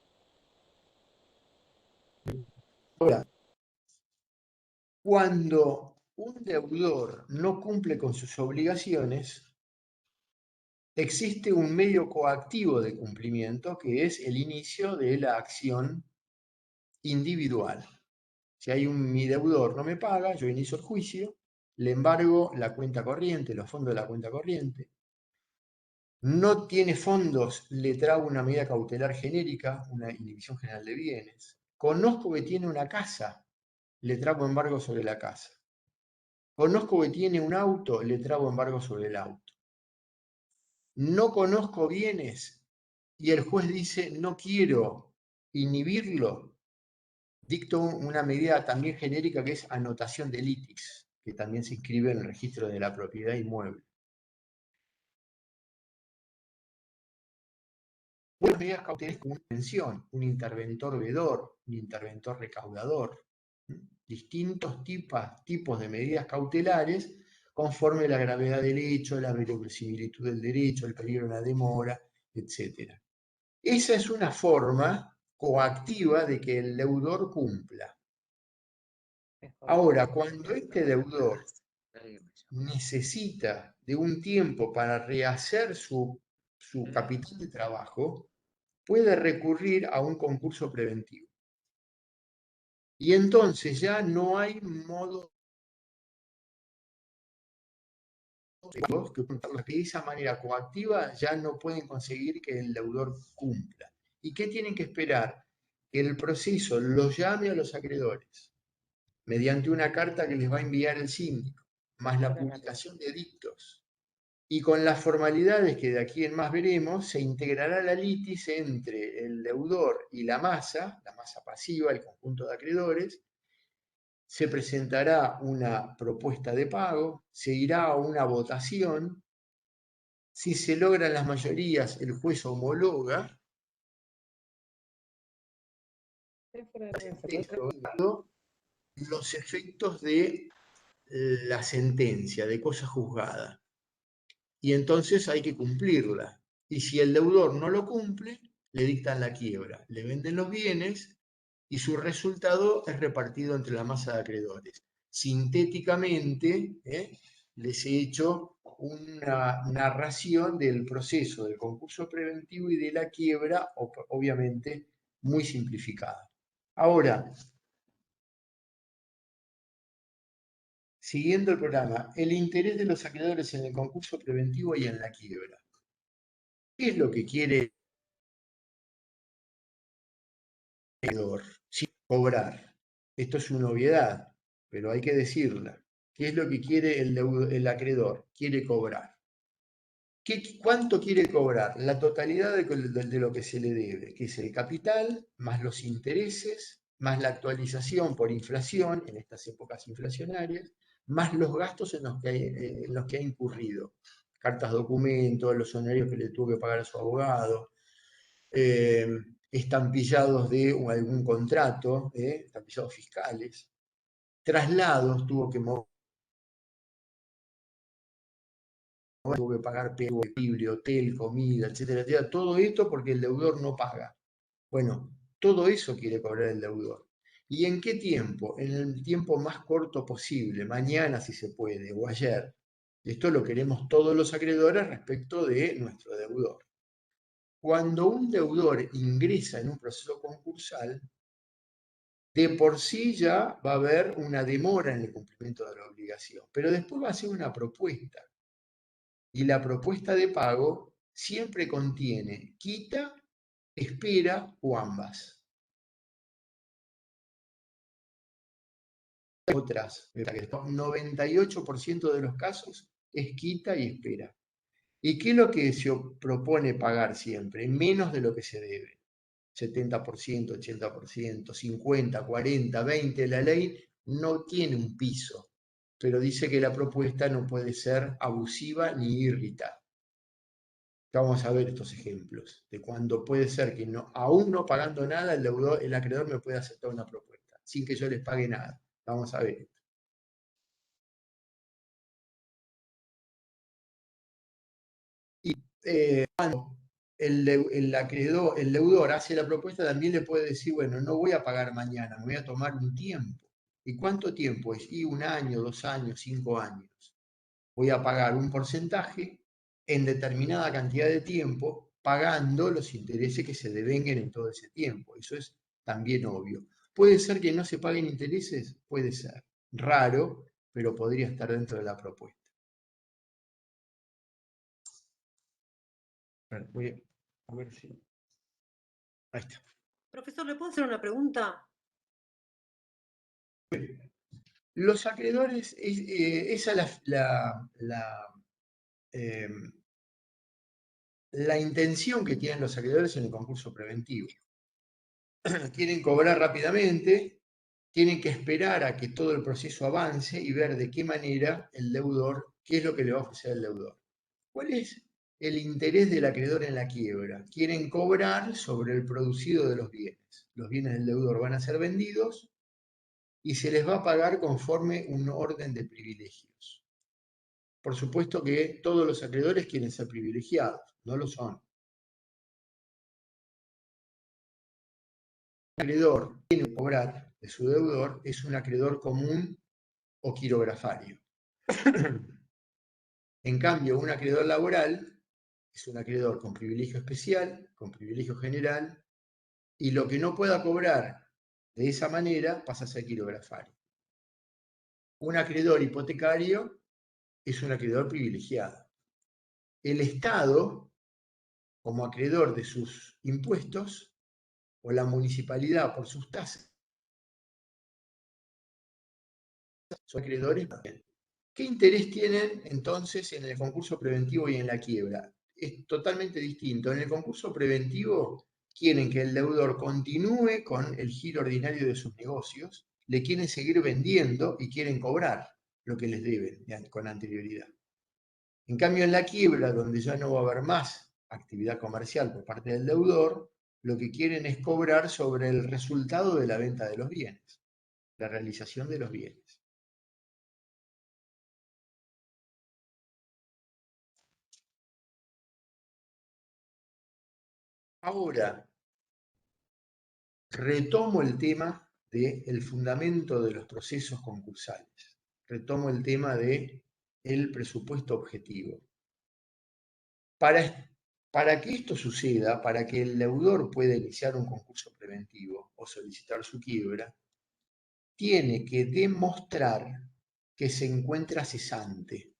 Speaker 1: Ahora, cuando un deudor no cumple con sus obligaciones, existe un medio coactivo de cumplimiento que es el inicio de la acción individual. Si mi deudor no me paga, yo inicio el juicio, le embargo la cuenta corriente, los fondos de la cuenta corriente. No tiene fondos, le trago una medida cautelar genérica, una inhibición general de bienes. Conozco que tiene una casa, le trago embargo sobre la casa. Conozco que tiene un auto, le trago embargo sobre el auto. No conozco bienes y el juez dice no quiero inhibirlo, dicto una medida también genérica que es anotación de litis, que también se inscribe en el registro de la propiedad inmueble. Unas medidas cautelares como una pensión, un interventor vedor, un interventor recaudador. Distintos tipos de medidas cautelares conforme la gravedad del hecho, la verosimilitud del derecho, el peligro de la demora, etc. Esa es una forma coactiva de que el deudor cumpla. Ahora, cuando este deudor necesita de un tiempo para rehacer su capital de trabajo, puede recurrir a un concurso preventivo. Y entonces ya no hay modo que de esa manera coactiva ya no pueden conseguir que el deudor cumpla. ¿Y qué tienen que esperar? Que el proceso los llame a los acreedores mediante una carta que les va a enviar el síndico, más la publicación de edictos. Y con las formalidades que de aquí en más veremos, se integrará la litis entre el deudor y la masa pasiva, el conjunto de acreedores. Se presentará una propuesta de pago, se irá a una votación. Si se logran las mayorías, el juez homologa los efectos de la sentencia, de cosa juzgada. Y entonces hay que cumplirla. Y si el deudor no lo cumple, le dictan la quiebra, le venden los bienes y su resultado es repartido entre la masa de acreedores. Sintéticamente, les he hecho una narración del proceso del concurso preventivo y de la quiebra, obviamente muy simplificada. Ahora, siguiendo el programa, el interés de los acreedores en el concurso preventivo y en la quiebra. ¿Qué es lo que quiere el acreedor? Sí, cobrar. Esto es una obviedad, pero hay que decirla. ¿Qué es lo que quiere el acreedor? Quiere cobrar. ¿Cuánto quiere cobrar? La totalidad de lo que se le debe, que es el capital, más los intereses, más la actualización por inflación, en estas épocas inflacionarias, más los gastos en los que ha incurrido. Cartas, documentos, los honorarios que le tuvo que pagar a su abogado, estampillados de algún contrato, estampillados fiscales, traslados, tuvo que pagar equilibrio, hotel, comida, etcétera, etcétera. Todo esto porque el deudor no paga. Bueno, todo eso quiere cobrar el deudor. ¿Y en qué tiempo? En el tiempo más corto posible, mañana si se puede, o ayer. Esto lo queremos todos los acreedores respecto de nuestro deudor. Cuando un deudor ingresa en un proceso concursal, de por sí ya va a haber una demora en el cumplimiento de la obligación, pero después va a ser una propuesta. Y la propuesta de pago siempre contiene quita, espera o ambas. Otras, 98% de los casos es quita y espera. ¿Y qué es lo que se propone pagar siempre? Menos de lo que se debe. 70%, 80%, 50, 40, 20. La ley no tiene un piso, pero dice que la propuesta no puede ser abusiva ni irritar. Vamos a ver estos ejemplos de cuando puede ser que no, aún no pagando nada, el acreedor me puede aceptar una propuesta, sin que yo les pague nada. Vamos a ver. Y cuando el deudor hace la propuesta, también le puede decir, bueno, no voy a pagar mañana, me voy a tomar un tiempo. ¿Y cuánto tiempo es? Y 1 año, 2 años, 5 años. Voy a pagar un porcentaje en determinada cantidad de tiempo, pagando los intereses que se devenguen en todo ese tiempo. Eso es también obvio. ¿Puede ser que no se paguen intereses? Puede ser. Raro, pero podría estar dentro de la propuesta. Voy a ver si... Ahí está.
Speaker 15: Profesor, ¿le puedo hacer una pregunta?
Speaker 1: Los acreedores, esa es la intención que tienen los acreedores en el concurso preventivo. Quieren cobrar rápidamente, tienen que esperar a que todo el proceso avance y ver de qué manera el deudor, qué es lo que le va a ofrecer el deudor. ¿Cuál es el interés del acreedor en la quiebra? Quieren cobrar sobre el producido de los bienes. Los bienes del deudor van a ser vendidos y se les va a pagar conforme un orden de privilegios. Por supuesto que todos los acreedores quieren ser privilegiados, no lo son. El acreedor que tiene que cobrar de su deudor es un acreedor común o quirografario. En cambio, un acreedor laboral es un acreedor con privilegio especial, con privilegio general, y lo que no pueda cobrar de esa manera pasa a ser quirografario. Un acreedor hipotecario es un acreedor privilegiado. El Estado, como acreedor de sus impuestos, o la municipalidad por sus tasas, son acreedores también. ¿Qué interés tienen entonces en el concurso preventivo y en la quiebra? Es totalmente distinto. En el concurso preventivo quieren que el deudor continúe con el giro ordinario de sus negocios, le quieren seguir vendiendo y quieren cobrar lo que les deben con anterioridad. En cambio, en la quiebra, donde ya no va a haber más actividad comercial por parte del deudor, lo que quieren es cobrar sobre el resultado de la venta de los bienes, la realización de los bienes. Ahora, retomo el tema del fundamento de los procesos concursales. Retomo el tema del presupuesto objetivo. Para que esto suceda, para que el deudor pueda iniciar un concurso preventivo o solicitar su quiebra, tiene que demostrar que se encuentra cesante.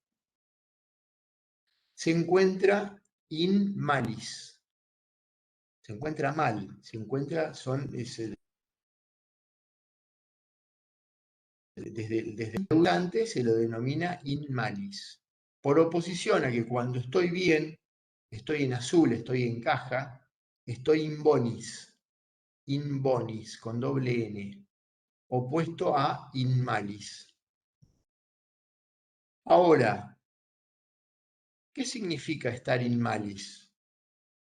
Speaker 1: Se encuentra in malis. Se encuentra mal, desde el deudante se lo denomina in malis. Por oposición a que cuando estoy bien, estoy en azul, estoy en caja, estoy in bonis, con doble N, opuesto a in malis. Ahora, ¿qué significa estar in malis?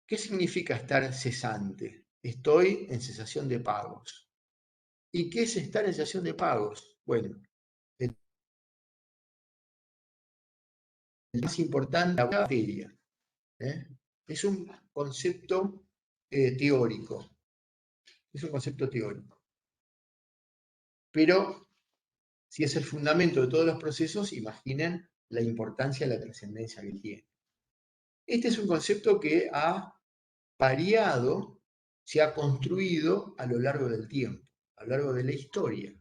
Speaker 1: ¿Qué significa estar cesante? Estoy en cesación de pagos. ¿Y qué es estar en cesación de pagos? Bueno, el más importante, la materia. Es un concepto teórico. Es un concepto teórico. Pero, si es el fundamento de todos los procesos, imaginen la importancia, la trascendencia que tiene. Este es un concepto que ha variado, se ha construido a lo largo del tiempo, a lo largo de la historia.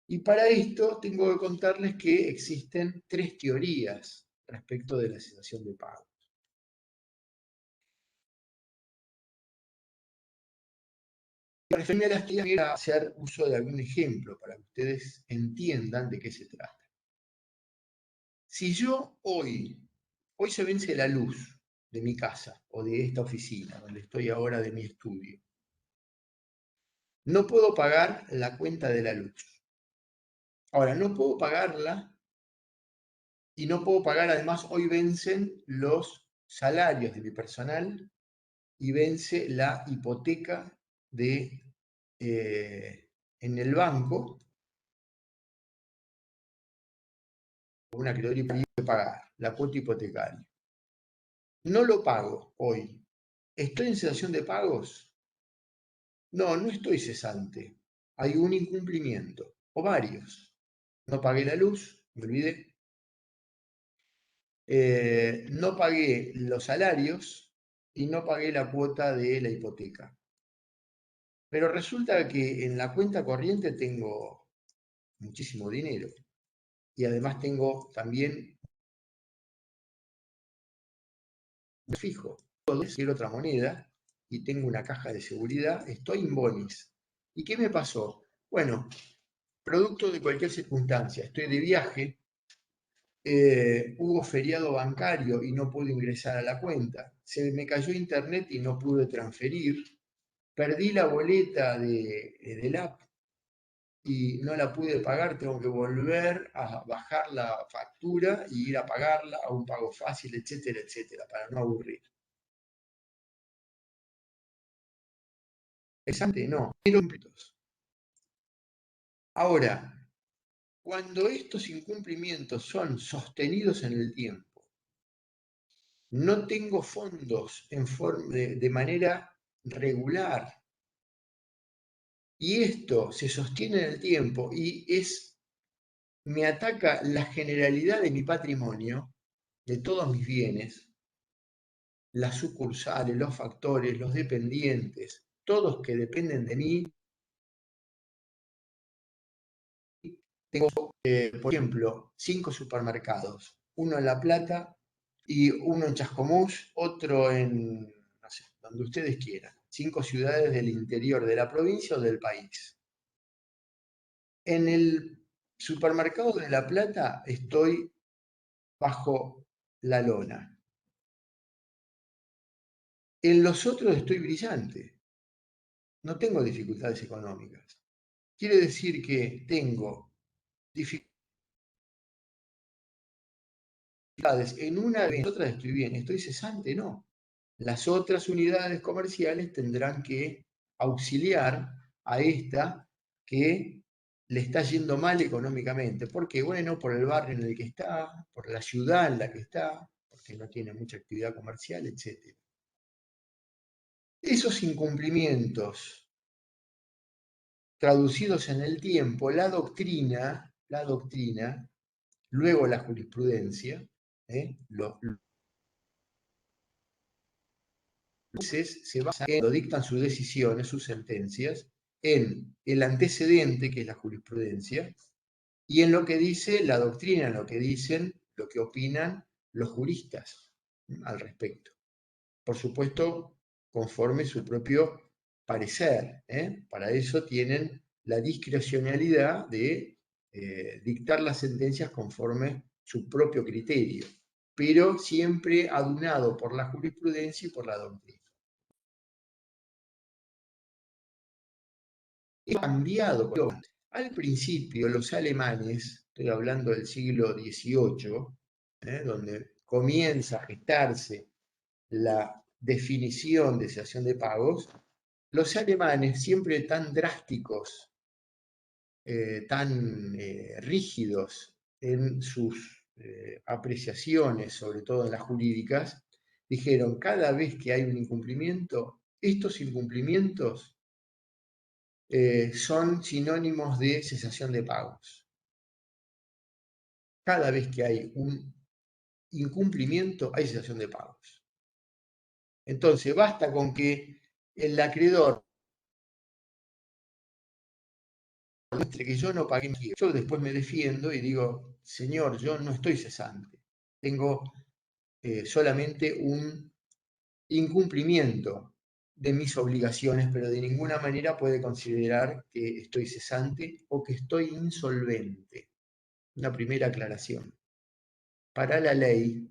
Speaker 1: Y para esto tengo que contarles que existen 3 teorías respecto de la cesación de pagos. Para referirme a las que voy a hacer uso de algún ejemplo para que ustedes entiendan de qué se trata. Si yo hoy se vence la luz de mi casa o de esta oficina donde estoy ahora de mi estudio, no puedo pagar la cuenta de la luz. Ahora, no puedo pagarla y no puedo pagar, además, hoy vencen los salarios de mi personal y vence la hipoteca en el banco. Un acreedor impedido de pagar la cuota hipotecaria. No lo pago hoy. ¿Estoy en cesación de pagos? No, no estoy cesante. Hay un incumplimiento, o varios. No pagué la luz, me olvidé. No pagué los salarios y no pagué la cuota de la hipoteca. Pero resulta que en la cuenta corriente tengo muchísimo dinero. Y además tengo también fijo. Quiero otra moneda y tengo una caja de seguridad, estoy en bonis. ¿Y qué me pasó? Bueno, producto de cualquier circunstancia, estoy de viaje, hubo feriado bancario y no pude ingresar a la cuenta, se me cayó internet y no pude transferir, perdí la boleta del app y no la pude pagar, tengo que volver a bajar la factura y ir a pagarla a un pago fácil, etcétera, etcétera, para no aburrir. Exactamente, no. Ahora, cuando estos incumplimientos son sostenidos en el tiempo, no tengo fondos de manera regular, y esto se sostiene en el tiempo y me ataca la generalidad de mi patrimonio, de todos mis bienes, las sucursales, los factores, los dependientes, todos que dependen de mí. Tengo, por ejemplo, 5 supermercados, uno en La Plata y uno en Chascomús, otro en, no sé, donde ustedes quieran. 5 ciudades del interior de la provincia o del país. En el supermercado de La Plata estoy bajo la lona. En los otros estoy brillante. No tengo dificultades económicas. Quiere decir que tengo dificultades en una, en otras estoy bien. ¿Estoy cesante? No. Las otras unidades comerciales tendrán que auxiliar a esta que le está yendo mal económicamente. ¿Por qué? Bueno, por el barrio en el que está, por la ciudad en la que está, porque no tiene mucha actividad comercial, etc. Esos incumplimientos traducidos en el tiempo, la doctrina, luego la jurisprudencia, se basa en, lo dictan sus decisiones, sus sentencias, en el antecedente, que es la jurisprudencia, y en lo que dice la doctrina, en lo que dicen, lo que opinan los juristas al respecto. Por supuesto, conforme su propio parecer. Para eso tienen la discrecionalidad de dictar las sentencias conforme su propio criterio, pero siempre adunado por la jurisprudencia y por la doctrina. He cambiado. Al principio, los alemanes, estoy hablando del siglo XVIII, donde comienza a gestarse la definición de cesación de pagos, los alemanes, siempre tan drásticos, tan rígidos en sus apreciaciones, sobre todo en las jurídicas, dijeron, cada vez que hay un incumplimiento, estos incumplimientos son sinónimos de cesación de pagos. Cada vez que hay un incumplimiento, hay cesación de pagos. Entonces, basta con que el acreedor muestre que yo no pagué, yo después me defiendo y digo, señor, yo no estoy cesante. tengo solamente un incumplimiento de mis obligaciones, pero de ninguna manera puede considerar que estoy cesante o que estoy insolvente. Una primera aclaración. Para la ley,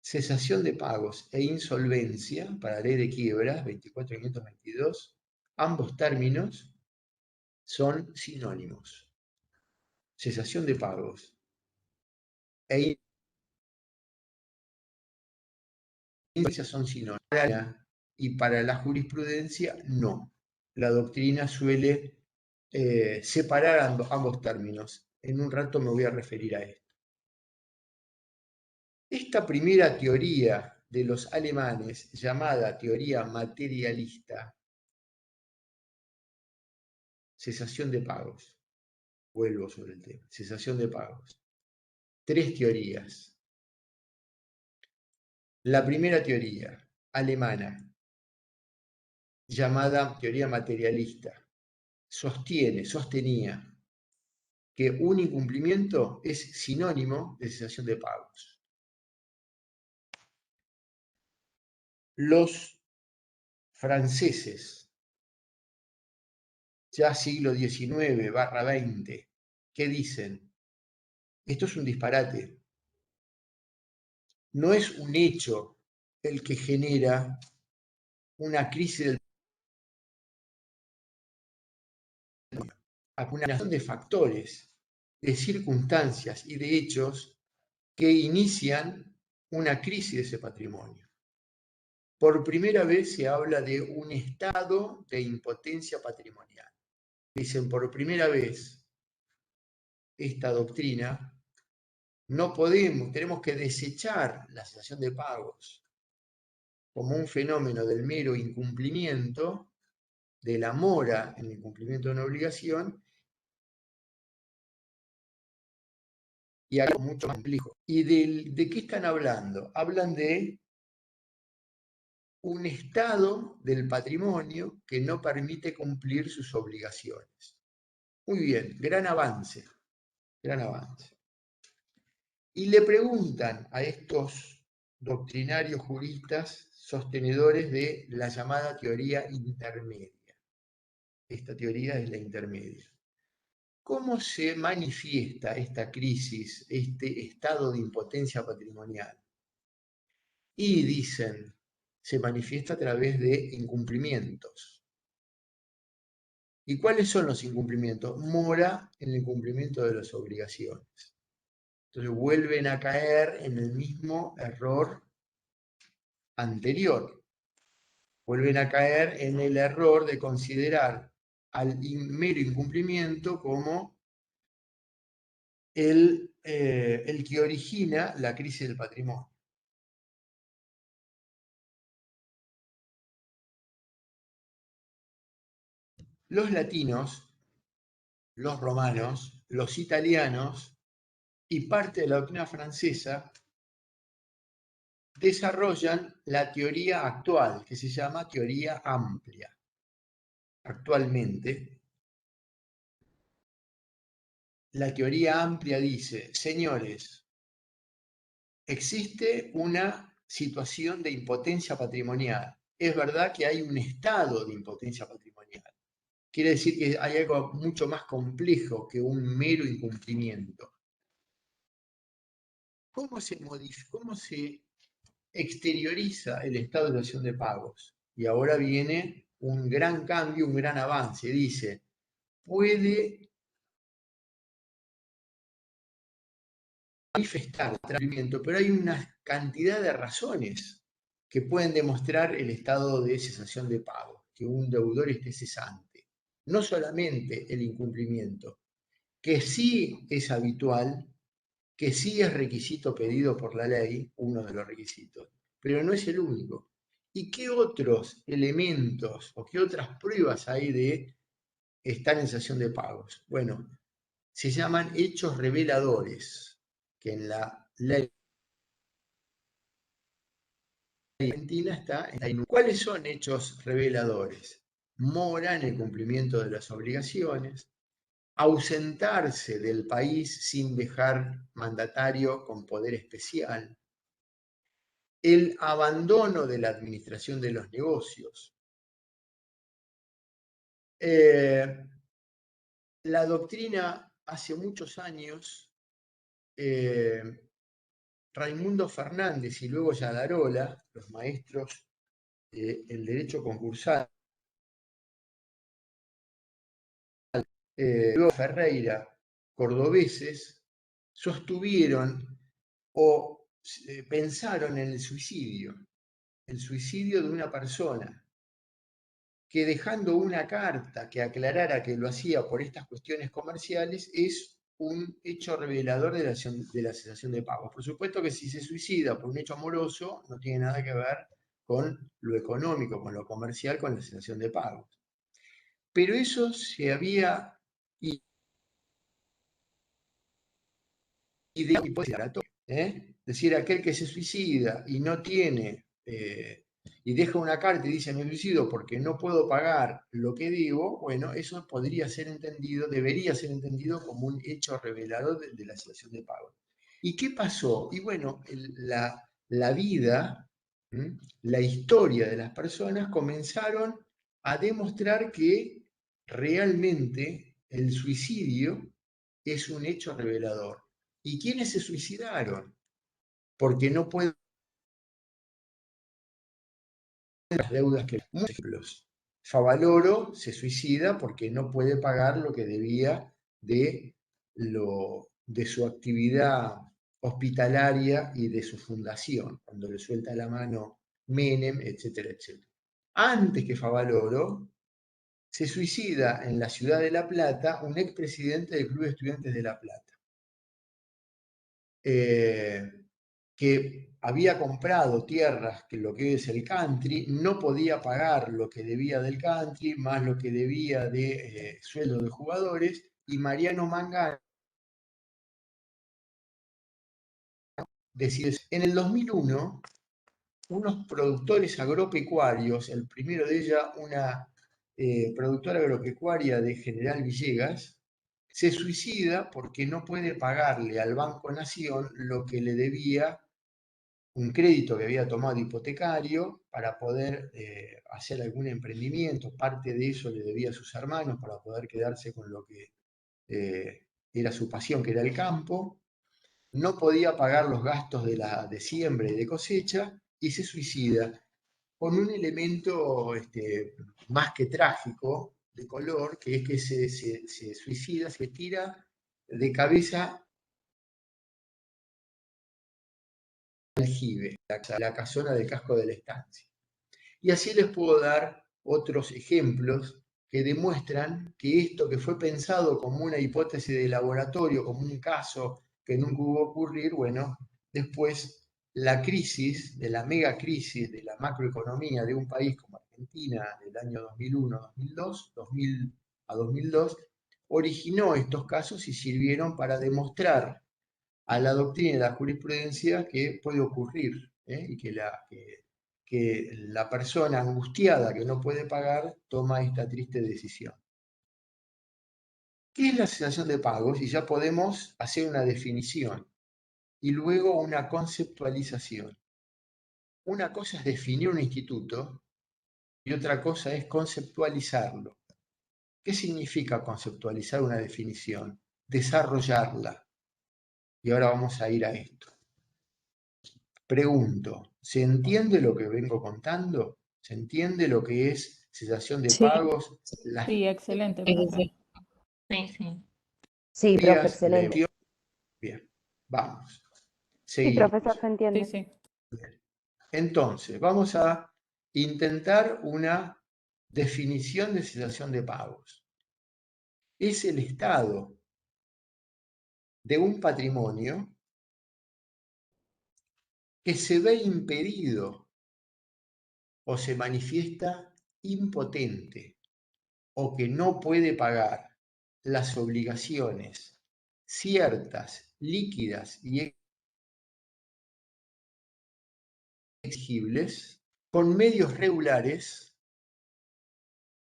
Speaker 1: cesación de pagos e insolvencia, para la ley de quiebras, 24.522, ambos términos son sinónimos. Cesación de pagos e insolvencia son sinónimos. Y para la jurisprudencia, no. La doctrina suele separar ambos términos. En un rato me voy a referir a esto. Esta primera teoría de los alemanes, llamada teoría materialista, cesación de pagos. Vuelvo sobre el tema. Cesación de pagos. 3 teorías. La primera teoría alemana, llamada teoría materialista, sostenía que un incumplimiento es sinónimo de cesación de pagos. Los franceses, ya siglo XIX/XX, ¿qué dicen? Esto es un disparate. No es un hecho el que genera una crisis del acumulación de factores, de circunstancias y de hechos que inician una crisis de ese patrimonio. Por primera vez se habla de un estado de impotencia patrimonial. Dicen, por primera vez, esta doctrina, no podemos, tenemos que desechar la cesación de pagos como un fenómeno del mero incumplimiento, de la mora en el cumplimiento de una obligación, y algo mucho más complejo. ¿Y de qué están hablando? Hablan de un estado del patrimonio que no permite cumplir sus obligaciones. Muy bien, gran avance, gran avance. Y le preguntan a estos doctrinarios juristas sostenedores de la llamada teoría intermedia. Esta teoría es la intermedia. ¿Cómo se manifiesta esta crisis, este estado de impotencia patrimonial? Y dicen, se manifiesta a través de incumplimientos. ¿Y cuáles son los incumplimientos? Mora en el cumplimiento de las obligaciones. Entonces vuelven a caer en el mismo error anterior. Vuelven a caer en el error de considerar al mero incumplimiento como el que origina la crisis del patrimonio. Los latinos, los romanos, los italianos y parte de la doctrina francesa desarrollan la teoría actual, que se llama teoría amplia. Actualmente, la teoría amplia dice, señores, existe una situación de impotencia patrimonial. Es verdad que hay un estado de impotencia patrimonial. Quiere decir que hay algo mucho más complejo que un mero incumplimiento. ¿Cómo se exterioriza el estado de situación de pagos? Y ahora viene un gran cambio, un gran avance. Dice, puede manifestar incumplimiento, pero hay una cantidad de razones que pueden demostrar el estado de cesación de pago, que un deudor esté cesante. No solamente el incumplimiento, que sí es habitual, que sí es requisito pedido por la ley, uno de los requisitos, pero no es el único. ¿Y qué otros elementos o qué otras pruebas hay de estar en cesación de pagos? Bueno, se llaman hechos reveladores, que en la ley argentina está. ¿Cuáles son hechos reveladores? Mora en el cumplimiento de las obligaciones, ausentarse del país sin dejar mandatario con poder especial, el abandono de la administración de los negocios. La doctrina hace muchos años, Raimundo Fernández y luego Yadarola, los maestros del derecho concursal, luego Ferreira, cordobeses, sostuvieron o pensaron en el suicidio de una persona que, dejando una carta que aclarara que lo hacía por estas cuestiones comerciales, es un hecho revelador de la cesación de pagos. Por supuesto que si se suicida por un hecho amoroso, no tiene nada que ver con lo económico, con lo comercial, con la cesación de pagos. Pero eso se había es decir, aquel que se suicida y no tiene, y deja una carta y dice me suicido porque no puedo pagar lo que debo, bueno, eso podría ser entendido, debería ser entendido como un hecho revelador de la cesación de pagos. ¿Y qué pasó? Y bueno, la vida, la historia de las personas comenzaron a demostrar que realmente el suicidio es un hecho revelador. ¿Y quiénes se suicidaron? Porque no pueden las deudas que múltiplos. Favaloro se suicida porque no puede pagar lo que debía de su actividad hospitalaria y de su fundación, cuando le suelta la mano Menem, etcétera, etcétera. Antes que Favaloro, se suicida en la ciudad de La Plata un expresidente del Club de Estudiantes de La Plata, que había comprado tierras, que lo que es el country, no podía pagar lo que debía del country, más lo que debía de sueldo de jugadores, y Mariano Mangano decide. En el 2001, unos productores agropecuarios, el primero de ellos, una productora agropecuaria de General Villegas, se suicida porque no puede pagarle al Banco Nación lo que le debía, un crédito que había tomado hipotecario para poder hacer algún emprendimiento. Parte de eso le debía a sus hermanos para poder quedarse con lo que era su pasión, que era el campo. No podía pagar los gastos de siembra y de cosecha y se suicida con un elemento más que trágico de color, que es que se suicida, se tira de cabeza aljibe, la casona del casco de la estancia. Y así les puedo dar otros ejemplos que demuestran que esto que fue pensado como una hipótesis de laboratorio, como un caso que nunca hubo a ocurrir, bueno, después la crisis, de la mega crisis de la macroeconomía de un país como Argentina del año 2001-2002, 2000 a 2002, originó estos casos y sirvieron para demostrar a la doctrina y la jurisprudencia que puede ocurrir, y que la persona angustiada que no puede pagar toma esta triste decisión. ¿Qué es la cesación de pagos? Y ya podemos hacer una definición y luego una conceptualización. Una cosa es definir un instituto y otra cosa es conceptualizarlo. ¿Qué significa conceptualizar una definición? Desarrollarla. Y ahora vamos a ir a esto. Pregunto, ¿se entiende lo que vengo contando? ¿Se entiende lo que es cesación de pagos?
Speaker 7: Sí, excelente,
Speaker 12: Sí,
Speaker 7: profe.
Speaker 12: sí.
Speaker 13: Sí, profe,
Speaker 1: Días, la
Speaker 13: excelente.
Speaker 1: emoción. Bien, vamos.
Speaker 13: Sí,
Speaker 1: Seguimos.
Speaker 13: profesor, se entiende.
Speaker 7: Sí, sí.
Speaker 1: Entonces, vamos a intentar una definición de cesación de pagos. Es el estado de un patrimonio que se ve impedido o se manifiesta impotente o que no puede pagar las obligaciones ciertas, líquidas y exigibles con medios regulares,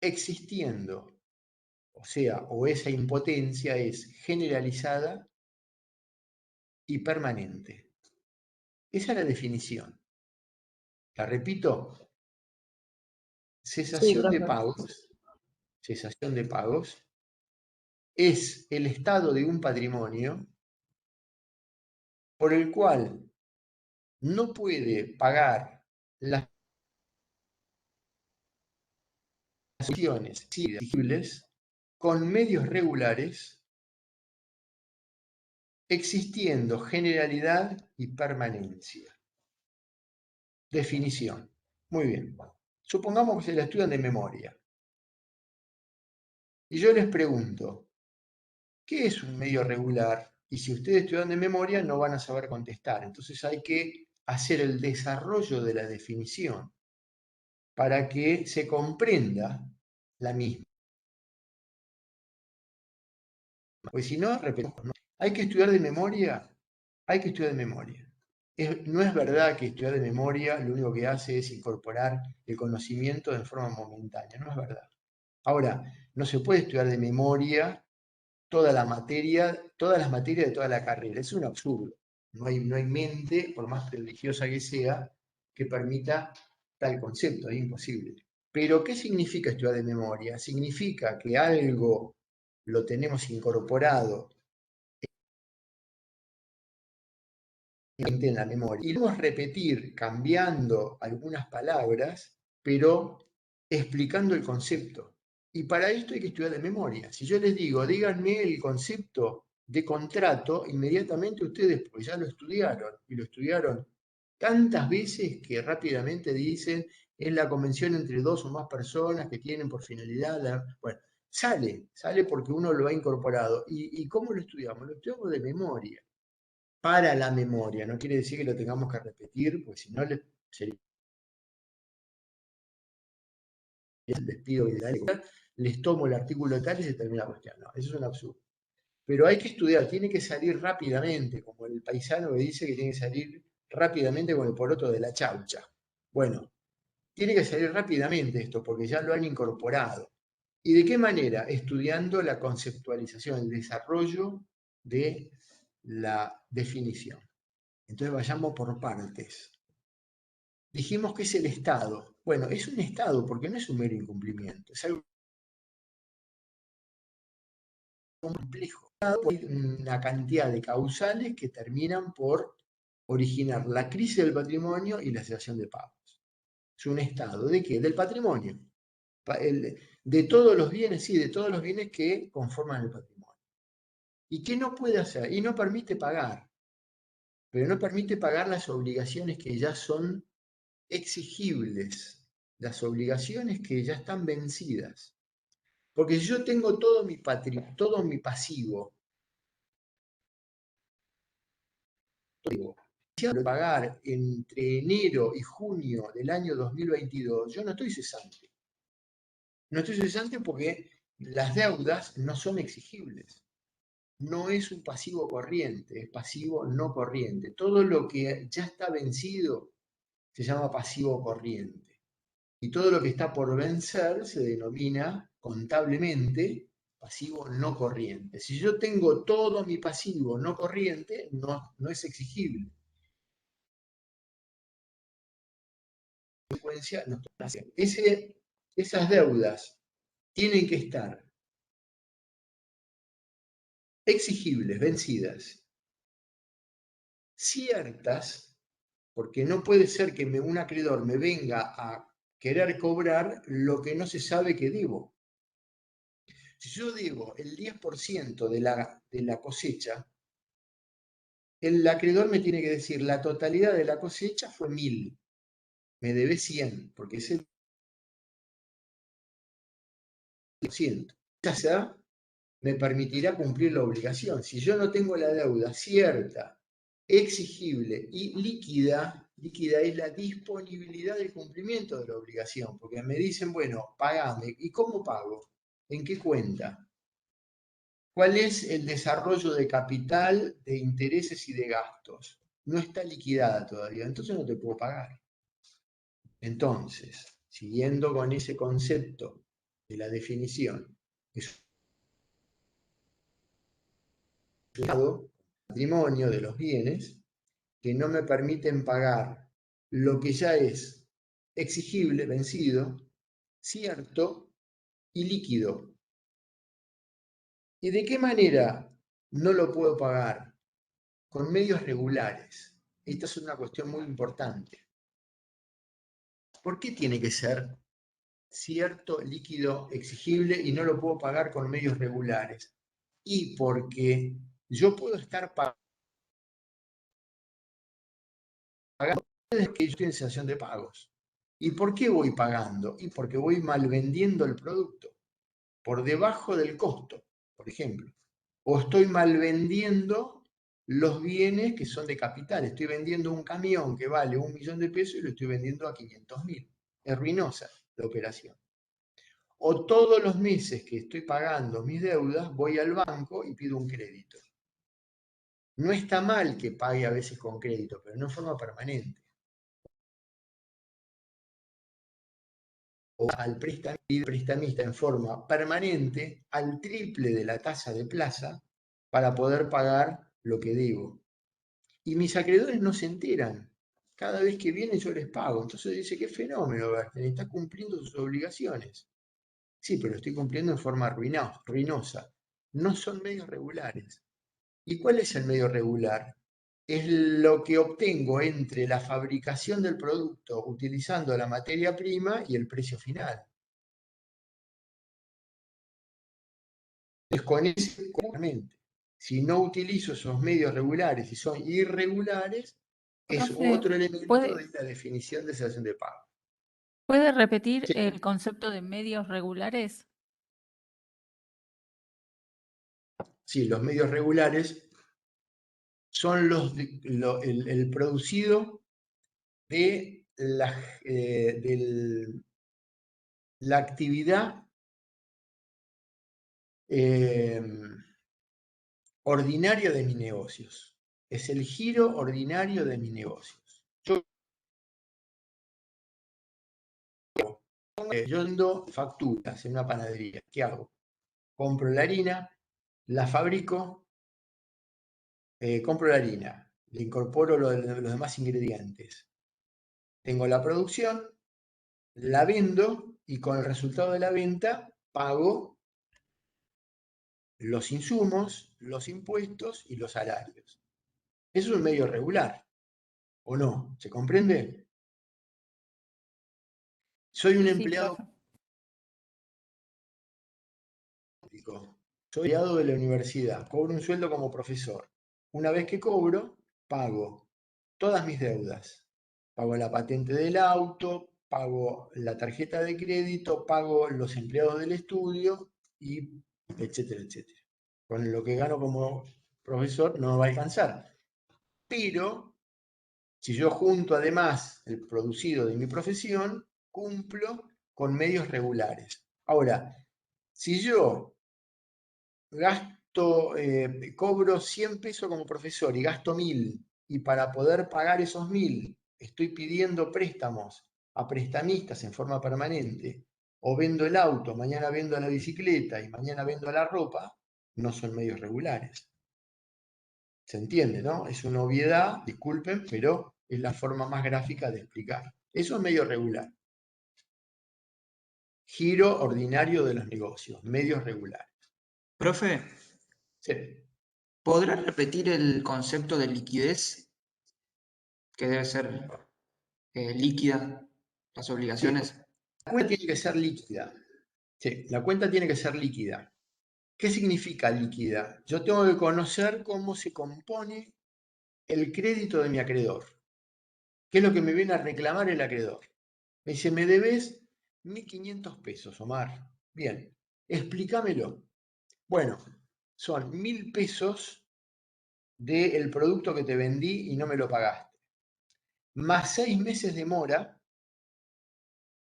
Speaker 1: existiendo O sea, o esa impotencia es generalizada y permanente. Esa es la definición. La repito, cesación de pagos es el estado de un patrimonio por el cual no puede pagar las acciones exigibles con medios regulares, existiendo generalidad y permanencia. Definición. Muy bien. Supongamos que se la estudian de memoria. Y yo les pregunto, ¿qué es un medio regular? Y si ustedes estudian de memoria no van a saber contestar. Entonces hay que hacer el desarrollo de la definición para que se comprenda la misma. Porque si no, repetimos, ¿no? Hay que estudiar de memoria, hay que estudiar de memoria. No es verdad que estudiar de memoria lo único que hace es incorporar el conocimiento de forma momentánea, no es verdad. Ahora, no se puede estudiar de memoria todas las materias de toda la carrera, es un absurdo. No hay mente, por más religiosa que sea, que permita tal concepto, es imposible. Pero, ¿qué significa estudiar de memoria? Significa que algo lo tenemos incorporado en la memoria. Y podemos repetir cambiando algunas palabras, pero explicando el concepto. Y para esto hay que estudiar de memoria. Si yo les digo, díganme el concepto de contrato, inmediatamente ustedes, pues ya lo estudiaron, y lo estudiaron tantas veces que rápidamente dicen, es la convención entre dos o más personas que tienen por finalidad, bueno, sale porque uno lo ha incorporado. ¿Y cómo lo estudiamos? Lo estudiamos de memoria. Para la memoria, no quiere decir que lo tengamos que repetir, pues si no sería el despido ideal. Les tomo el artículo tal y se termina la cuestión. No, eso es un absurdo. Pero hay que estudiar, tiene que salir rápidamente, como el paisano que dice que tiene que salir rápidamente con el poroto de la chaucha. Bueno, tiene que salir rápidamente esto, porque ya lo han incorporado. ¿Y de qué manera? Estudiando la conceptualización, el desarrollo de la definición. Entonces vayamos por partes. Dijimos que es el Estado. Bueno, es un Estado porque no es un mero incumplimiento, es algo complejo. Hay una cantidad de causales que terminan por originar la crisis del patrimonio y la cesación de pagos. Es un Estado. ¿De qué? Del patrimonio. De todos los bienes, sí, de todos los bienes que conforman el patrimonio. ¿Y qué no puede hacer? Y no permite pagar. Pero no permite pagar las obligaciones que ya son exigibles, las obligaciones que ya están vencidas. Porque si yo tengo todo mi pasivo, si yo pagar entre enero y junio del año 2022, yo no estoy cesante. No estoy cesante porque las deudas no son exigibles. No es un pasivo corriente, es pasivo no corriente. Todo lo que ya está vencido se llama pasivo corriente. Y todo lo que está por vencer se denomina contablemente pasivo no corriente. Si yo tengo todo mi pasivo no corriente, no es exigible. En consecuencia, esas deudas tienen que estar exigibles, vencidas, ciertas, porque no puede ser que un acreedor me venga a querer cobrar lo que no se sabe que debo. Si yo debo el 10% de la cosecha, el acreedor me tiene que decir la totalidad de la cosecha fue 1000, me debe 100, porque es el 100%. Esa me permitirá cumplir la obligación. Si yo no tengo la deuda cierta, exigible y líquida es la disponibilidad del cumplimiento de la obligación, porque me dicen, bueno, pagame. ¿Y cómo pago? ¿En qué cuenta? ¿Cuál es el desarrollo de capital, de intereses y de gastos? No está liquidada todavía, entonces no te puedo pagar. Entonces, siguiendo con ese concepto de la definición, es patrimonio de los bienes que no me permiten pagar lo que ya es exigible, vencido, cierto y líquido. ¿Y de qué manera no lo puedo pagar? Con medios regulares. Esta es una cuestión muy importante. ¿Por qué tiene que ser cierto, líquido, exigible y no lo puedo pagar con medios regulares? Y porque yo puedo estar pagando desde que yo estoy en cesación de pagos. ¿Y por qué voy pagando? Y porque voy malvendiendo el producto por debajo del costo, por ejemplo. O estoy malvendiendo los bienes que son de capital. Estoy vendiendo un camión que vale 1 millón de pesos y lo estoy vendiendo a 500.000. Es ruinosa la operación. O todos los meses que estoy pagando mis deudas, voy al banco y pido un crédito. No está mal que pague a veces con crédito, pero no en forma permanente. O al prestamista en forma permanente al triple de la tasa de plaza para poder pagar lo que debo. Y mis acreedores no se enteran. Cada vez que vienen yo les pago. Entonces dice, qué fenómeno, Berten, está cumpliendo sus obligaciones. Sí, pero estoy cumpliendo en forma ruinosa. No son medios regulares. ¿Y cuál es el medio regular? Es lo que obtengo entre la fabricación del producto utilizando la materia prima y el precio final. Desconectamente. Si no utilizo esos medios regulares y son irregulares, es
Speaker 7: Profe,
Speaker 1: otro elemento de la definición de cesación de pago.
Speaker 7: ¿puede repetir
Speaker 1: Sí.
Speaker 7: el concepto de medios regulares?
Speaker 1: Sí, los medios regulares son el producido de la actividad ordinaria de mis negocios. Es el giro ordinario de mis negocios. Yo vendo facturas en una panadería. ¿Qué hago? Compro la harina, la fabrico, compro la harina, le incorporo los demás ingredientes. Tengo la producción, la vendo y con el resultado de la venta pago los insumos, los impuestos y los salarios. Eso es un medio regular, ¿o no? ¿Se comprende? Soy un
Speaker 7: Sí,
Speaker 1: empleado
Speaker 7: profe.
Speaker 1: público, soy empleado de la universidad, cobro un sueldo como profesor. Una vez que cobro, pago todas mis deudas. Pago la patente del auto, pago la tarjeta de crédito, pago los empleados del estudio, y etcétera, etcétera. Con lo que gano como profesor no va a alcanzar. Pero si yo junto además el producido de mi profesión, cumplo con medios regulares. Ahora, si yo gasto, cobro 100 pesos como profesor y gasto 1.000, y para poder pagar esos 1.000 estoy pidiendo préstamos a prestamistas en forma permanente, o vendo el auto, mañana vendo la bicicleta y mañana vendo la ropa, no son medios regulares. ¿Se entiende, no? Es una obviedad, disculpen, pero es la forma más gráfica de explicar. Eso es medio regular. Giro ordinario de los negocios, medios regulares.
Speaker 2: Profe,
Speaker 1: Sí.
Speaker 2: ¿podrá repetir el concepto de liquidez? Que debe ser líquida, las obligaciones.
Speaker 1: La cuenta tiene que ser líquida. Sí, la cuenta tiene que ser líquida. ¿Qué significa líquida? Yo tengo que conocer cómo se compone el crédito de mi acreedor. ¿Qué es lo que me viene a reclamar el acreedor? Me dice, me debes 1.500 pesos, Omar. Bien, explícamelo. Bueno, son 1.000 pesos del producto que te vendí y no me lo pagaste. Más 6 meses de mora,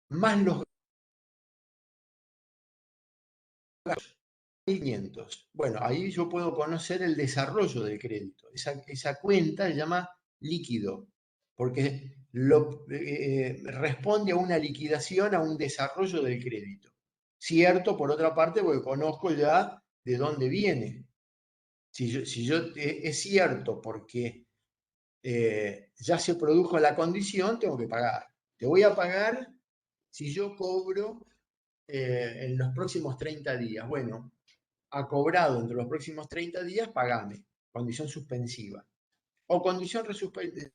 Speaker 1: más los 1.500. Bueno, ahí yo puedo conocer el desarrollo del crédito. Esa cuenta se llama líquido, porque responde a una liquidación, a un desarrollo del crédito. Cierto, por otra parte, porque conozco ya de dónde viene. Es cierto, porque ya se produjo la condición, tengo que pagar. Te voy a pagar si yo cobro en los próximos 30 días. Bueno, ha cobrado entre los próximos 30 días, pagame. Condición suspensiva. O condición resolutoria.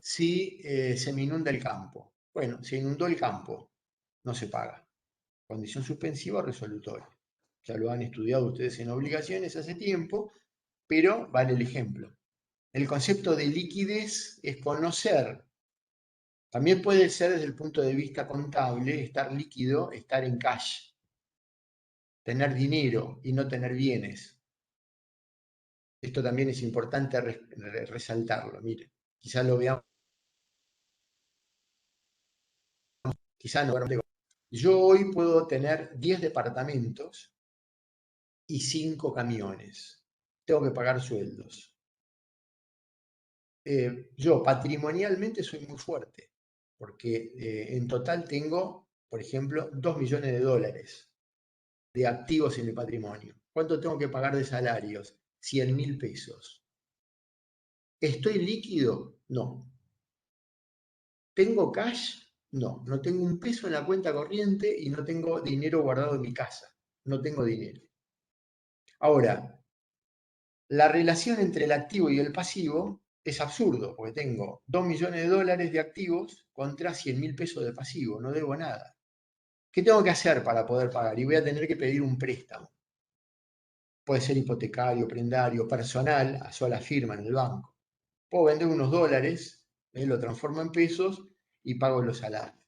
Speaker 1: Si se me inunda el campo. Bueno, se inundó el campo, no se paga. Condición suspensiva o resolutoria. Ya lo han estudiado ustedes en obligaciones hace tiempo, pero vale el ejemplo. El concepto de liquidez es conocer. También puede ser desde el punto de vista contable, estar líquido, estar en cash. Tener dinero y no tener bienes. Esto también es importante resaltarlo. Mire, quizás lo veamos. Quizás no. Yo hoy puedo tener 10 departamentos y 5 camiones. Tengo que pagar sueldos. Yo patrimonialmente soy muy fuerte, porque en total tengo, por ejemplo, 2 millones de dólares de activos en el patrimonio. ¿Cuánto tengo que pagar de salarios? 100.000 pesos. ¿Estoy líquido? No. ¿Tengo cash? No. No tengo un peso en la cuenta corriente y no tengo dinero guardado en mi casa. No tengo dinero. Ahora, la relación entre el activo y el pasivo es absurdo, porque tengo 2 millones de dólares de activos contra 100.000 pesos de pasivo, no debo nada. ¿Qué tengo que hacer para poder pagar? Y voy a tener que pedir un préstamo. Puede ser hipotecario, prendario, personal, a sola firma en el banco. Puedo vender unos dólares, lo transformo en pesos y pago los salarios.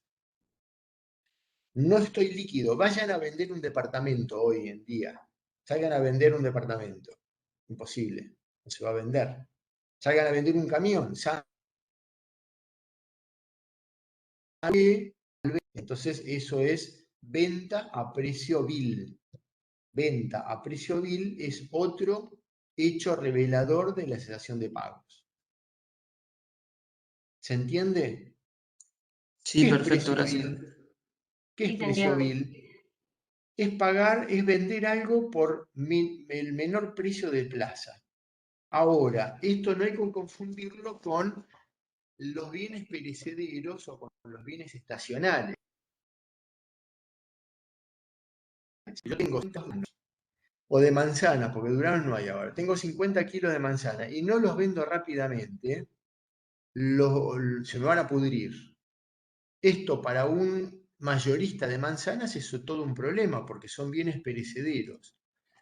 Speaker 1: No estoy líquido. Vayan a vender un departamento hoy en día. Salgan a vender un departamento. Imposible. No se va a vender. Salgan a vender un camión. Entonces eso es venta a precio vil. Venta a precio vil es otro hecho revelador de la cesación de pagos. ¿Se entiende?
Speaker 2: Sí,
Speaker 1: ¿Qué es
Speaker 2: perfecto,
Speaker 1: precio
Speaker 2: gracias.
Speaker 1: vil? ¿Qué es
Speaker 4: Sí, se
Speaker 1: precio
Speaker 4: entiende.
Speaker 1: vil? Es pagar, es vender algo por el menor precio de plaza. Ahora, esto no hay que confundirlo con los bienes perecederos o con los bienes estacionales. Yo tengo o de manzana, porque duraron no hay ahora. Tengo 50 kilos de manzana y no los vendo rápidamente, se me van a pudrir. Esto para un mayorista de manzanas es todo un problema, porque son bienes perecederos.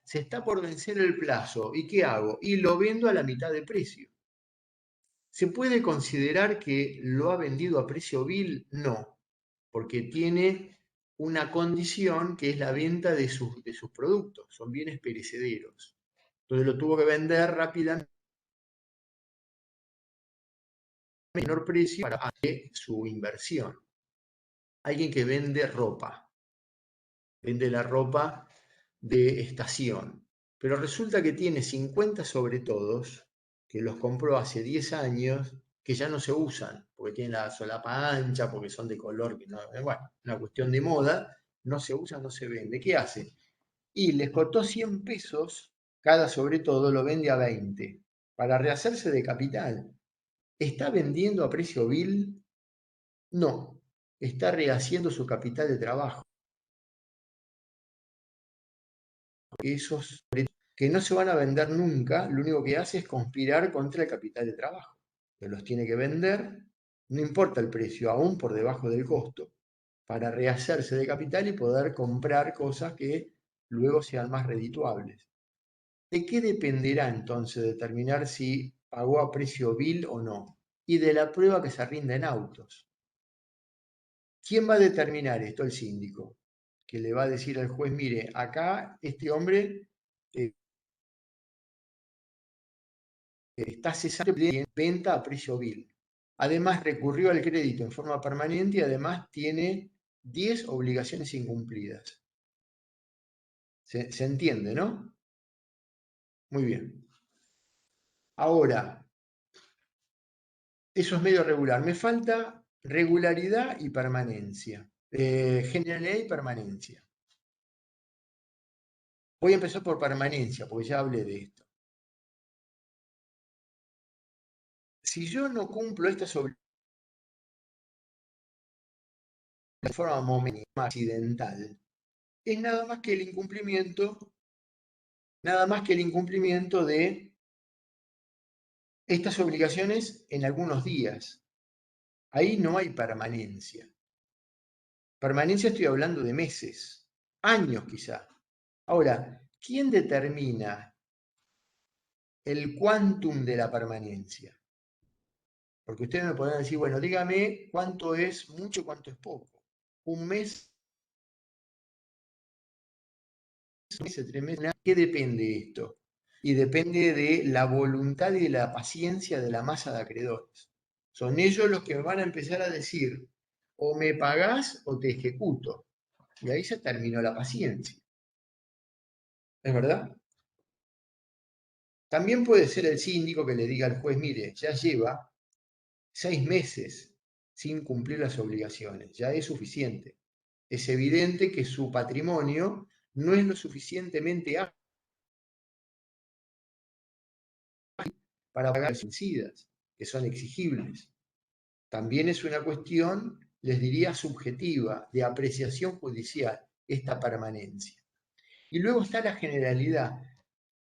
Speaker 1: Se está por vencer el plazo, ¿y qué hago? Y lo vendo a la mitad de precio. ¿Se puede considerar que lo ha vendido a precio vil? No, porque tiene una condición que es la venta de sus productos, son bienes perecederos. Entonces lo tuvo que vender rápidamente a menor precio para hacer su inversión. Alguien que vende ropa, vende la ropa de estación, pero resulta que tiene 50 sobre todos, que los compró hace 10 años, que ya no se usan, porque tienen la solapa ancha, porque son de color, que no, bueno, una cuestión de moda, no se usa, no se vende. ¿Qué hace? Y les costó 100 pesos, cada sobre todo lo vende a 20, para rehacerse de capital. ¿Está vendiendo a precio vil? No, está rehaciendo su capital de trabajo. Esos que no se van a vender nunca, lo único que hace es conspirar contra el capital de trabajo. Que los tiene que vender, no importa el precio, aún por debajo del costo, para rehacerse de capital y poder comprar cosas que luego sean más redituables. ¿De qué dependerá entonces determinar si pagó a precio vil o no? Y de la prueba que se rinda en autos. ¿Quién va a determinar esto? El síndico, que le va a decir al juez, mire, acá este hombre está cesando de venta a precio vil. Además, recurrió al crédito en forma permanente y además tiene 10 obligaciones incumplidas. ¿Se entiende, no? Muy bien. Ahora, eso es medio regular. Me falta regularidad y permanencia. Generalidad y permanencia. Voy a empezar por permanencia, porque ya hablé de esto. Si yo no cumplo estas obligaciones de forma momentánea, accidental, es nada más que el incumplimiento de estas obligaciones en algunos días. Ahí no hay permanencia. Permanencia estoy hablando de meses, años quizá. Ahora, ¿quién determina el quantum de la permanencia? Porque ustedes me podrán decir, bueno, dígame cuánto es mucho, cuánto es poco. Un mes, 3 meses, ¿qué depende de esto? Y depende de la voluntad y de la paciencia de la masa de acreedores. Son ellos los que me van a empezar a decir, o me pagás o te ejecuto. Y ahí se terminó la paciencia. ¿Es verdad? También puede ser el síndico que le diga al juez, mire, ya lleva 6 meses sin cumplir las obligaciones, ya es suficiente. Es evidente que su patrimonio no es lo suficientemente ágil para pagar las vencidas, que son exigibles. También es una cuestión, les diría, subjetiva, de apreciación judicial, esta permanencia. Y luego está la generalidad.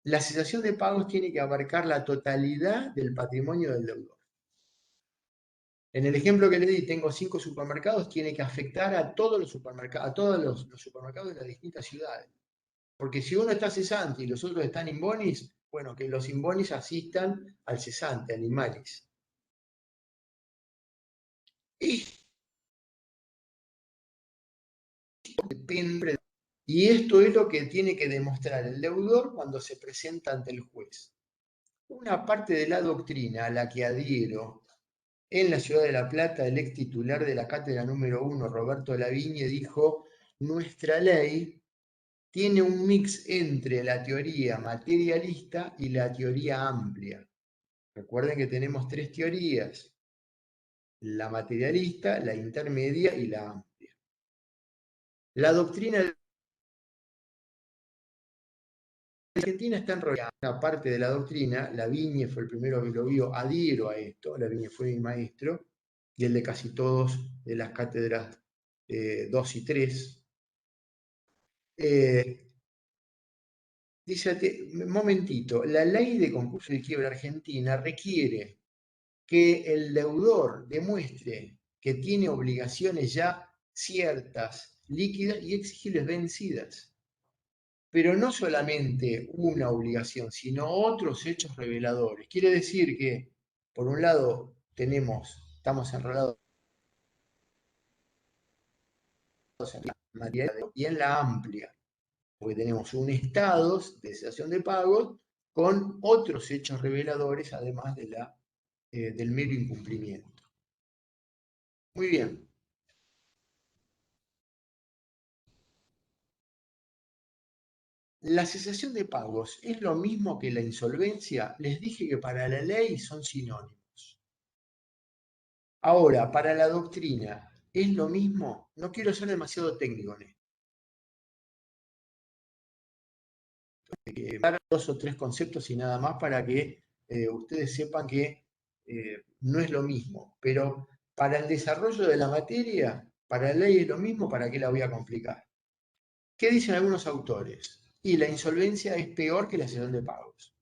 Speaker 1: La cesación de pagos tiene que abarcar la totalidad del patrimonio del deudor. En el ejemplo que le di, tengo 5 supermercados, tiene que afectar a todos los supermercados, los supermercados de las distintas ciudades. Porque si uno está cesante y los otros están in bonis, bueno, que los in bonis asistan al cesante, al in malis. Depende. Y esto es lo que tiene que demostrar el deudor cuando se presenta ante el juez. Una parte de la doctrina a la que adhiero en la ciudad de La Plata, el ex titular de la cátedra número 1, Roberto Lavigne, dijo: nuestra ley tiene un mix entre la teoría materialista y la teoría amplia. Recuerden que tenemos 3 teorías: la materialista, la intermedia y la amplia. La doctrina de Argentina está enrollada. Una parte de la doctrina, Lavigne fue el primero que lo vio, adhiero a esto, Lavigne fue mi maestro, y el de casi todos de las cátedras 2 y 3. Dice, momentito, la ley de concurso de quiebra argentina requiere que el deudor demuestre que tiene obligaciones ya ciertas, líquidas y exigibles vencidas. Pero no solamente una obligación, sino otros hechos reveladores. Quiere decir que, por un lado, estamos enrolados en la materia y en la amplia, porque tenemos un estado de cesación de pagos con otros hechos reveladores, además del mero incumplimiento. Muy bien. ¿La cesación de pagos es lo mismo que la insolvencia? Les dije que para la ley son sinónimos. Ahora, para la doctrina, ¿es lo mismo? No quiero ser demasiado técnico en esto. Dar 2 o 3 conceptos y nada más para que ustedes sepan que no es lo mismo. Pero para el desarrollo de la materia, para la ley es lo mismo, ¿para qué la voy a complicar? ¿Qué dicen algunos autores? Y la insolvencia es peor que la cesación de pagos.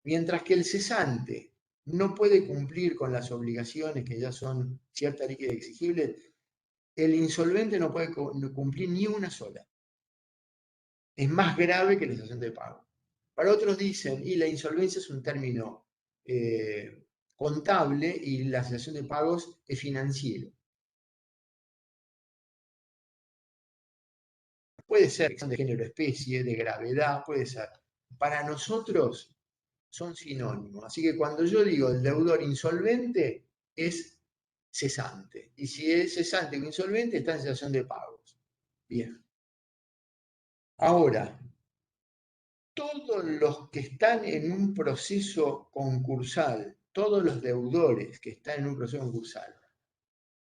Speaker 1: Mientras que el cesante no puede cumplir con las obligaciones que ya son cierta, líquida y exigible, el insolvente no puede cumplir ni una sola. Es más grave que la cesación de pago. Para otros dicen, y la insolvencia es un término contable y la cesación de pagos es financiero. Puede ser de género, especie, de gravedad, puede ser. Para nosotros son sinónimos. Así que cuando yo digo el deudor insolvente, es cesante. Y si es cesante o insolvente, está en cesación de pagos. Bien. Ahora, todos los que están en un proceso concursal, todos los deudores que están en un proceso concursal,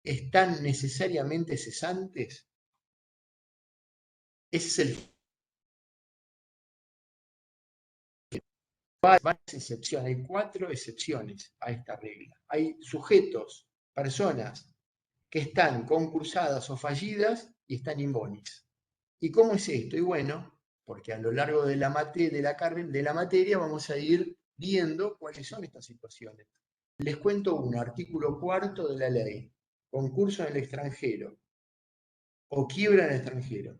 Speaker 1: ¿están necesariamente cesantes? Ese es el varias excepciones, hay 4 excepciones a esta regla. Hay sujetos, personas que están concursadas o fallidas y están in bonis. ¿Y cómo es esto? Y bueno, porque a lo largo de la materia vamos a ir viendo cuáles son estas situaciones. Les cuento un artículo 4 de la ley, concurso en el extranjero o quiebra en el extranjero.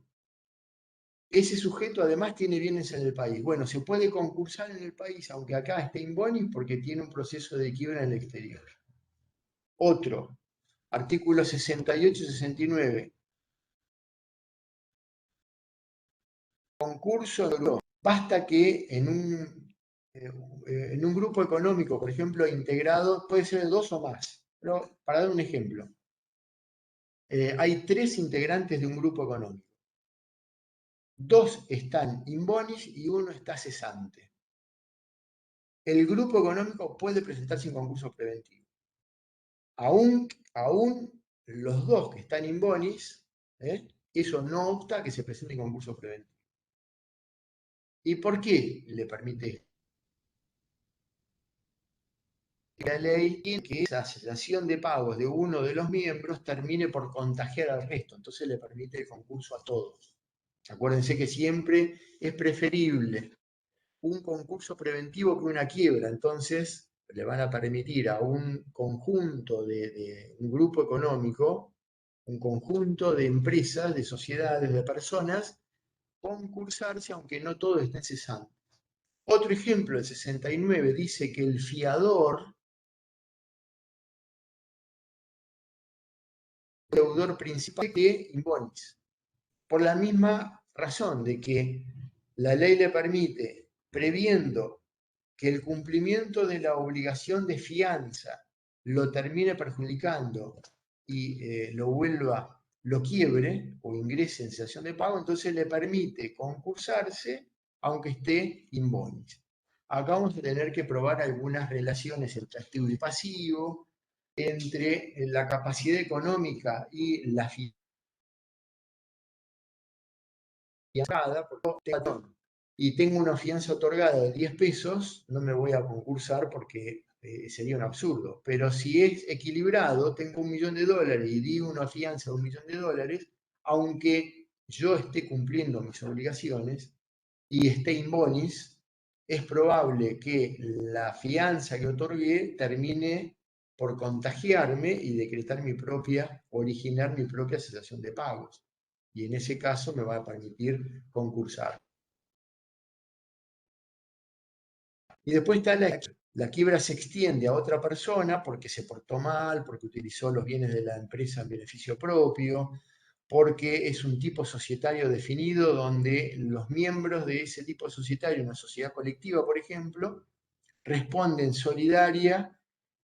Speaker 1: Ese sujeto además tiene bienes en el país. Bueno, se puede concursar en el país, aunque acá esté in bonis, porque tiene un proceso de quiebra en el exterior. Otro, artículos 68 y 69. Concurso, basta que en un grupo económico, por ejemplo, integrado, puede ser 2 o más. Pero para dar un ejemplo, hay 3 integrantes de un grupo económico. 2 están in bonis y 1 está cesante. El grupo económico puede presentarse en concurso preventivo. Aún los 2 que están in bonis, eso no obsta a que se presente en concurso preventivo. ¿Y por qué le permite? La ley tiene que esa cesación de pagos de uno de los miembros termine por contagiar al resto, entonces le permite el concurso a todos. Acuérdense que siempre es preferible un concurso preventivo que una quiebra, entonces le van a permitir a un conjunto de un grupo económico, un conjunto de empresas, de sociedades, de personas, concursarse aunque no todos estén cesantes. Otro ejemplo, el 69, dice que el fiador, deudor principal de in bonis, por la misma razón de que la ley le permite, previendo que el cumplimiento de la obligación de fianza lo termine perjudicando y lo quiebre o ingrese en cesación de pago, entonces le permite concursarse aunque esté in bonis. Acá vamos a tener que probar algunas relaciones entre activo y pasivo, entre la capacidad económica y la fianza, y tengo una fianza otorgada de 10 pesos, no me voy a concursar porque sería un absurdo. Pero si es equilibrado, tengo $1.000.000 y di una fianza de $1.000.000, aunque yo esté cumpliendo mis obligaciones y esté in bonis, es probable que la fianza que otorgué termine por contagiarme y originar mi propia cesación de pagos. Y en ese caso me va a permitir concursar. Y después está la quiebra se extiende a otra persona porque se portó mal, porque utilizó los bienes de la empresa en beneficio propio, porque es un tipo societario definido donde los miembros de ese tipo societario, una sociedad colectiva, por ejemplo, responden solidaria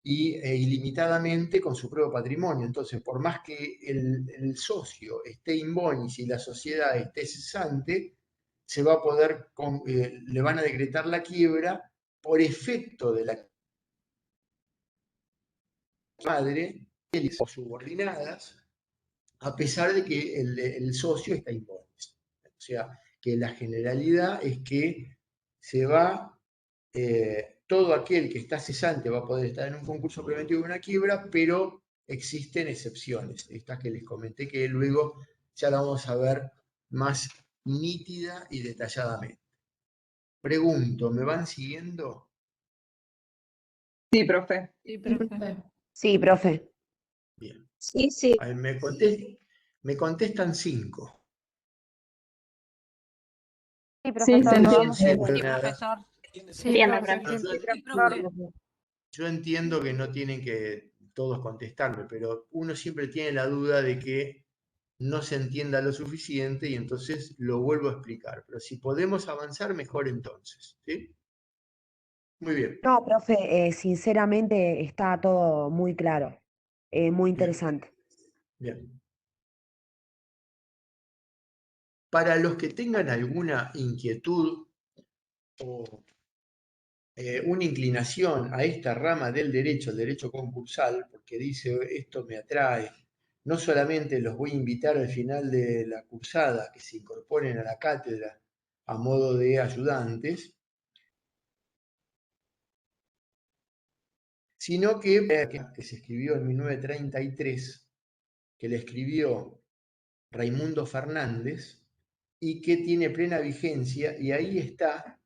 Speaker 1: e ilimitadamente con su propio patrimonio. Entonces, por más que el socio esté in bonis y la sociedad esté cesante, se va a poder, le van a decretar la quiebra por efecto de la madre o subordinadas, a pesar de que el socio está in bonis. O sea, que la generalidad es que se va, todo aquel que está cesante va a poder estar en un concurso preventivo de una quiebra, pero existen excepciones, estas que les comenté, que luego ya la vamos a ver más nítida y detalladamente. Pregunto, ¿me van siguiendo?
Speaker 5: Sí, profe.
Speaker 13: Sí, profe.
Speaker 1: Bien.
Speaker 3: Sí, sí.
Speaker 1: A ver, me contestan 5.
Speaker 13: Sí, profesor, lo vamos a
Speaker 1: Bien,
Speaker 13: hacer.
Speaker 1: profesor.
Speaker 3: Entiendo,
Speaker 1: profesor. Yo entiendo que no tienen que todos contestarme, pero uno siempre tiene la duda de que no se entienda lo suficiente y entonces lo vuelvo a explicar. Pero si podemos avanzar, mejor entonces. ¿Sí? Muy bien.
Speaker 16: No, profe, sinceramente está todo muy claro, muy interesante.
Speaker 1: Bien. Para los que tengan alguna inquietud o una inclinación a esta rama del derecho, el derecho concursal, porque dice esto me atrae, no solamente los voy a invitar al final de la cursada que se incorporen a la cátedra a modo de ayudantes, sino que se escribió en 1933, que le escribió Raimundo Fernández y que tiene plena vigencia, y ahí está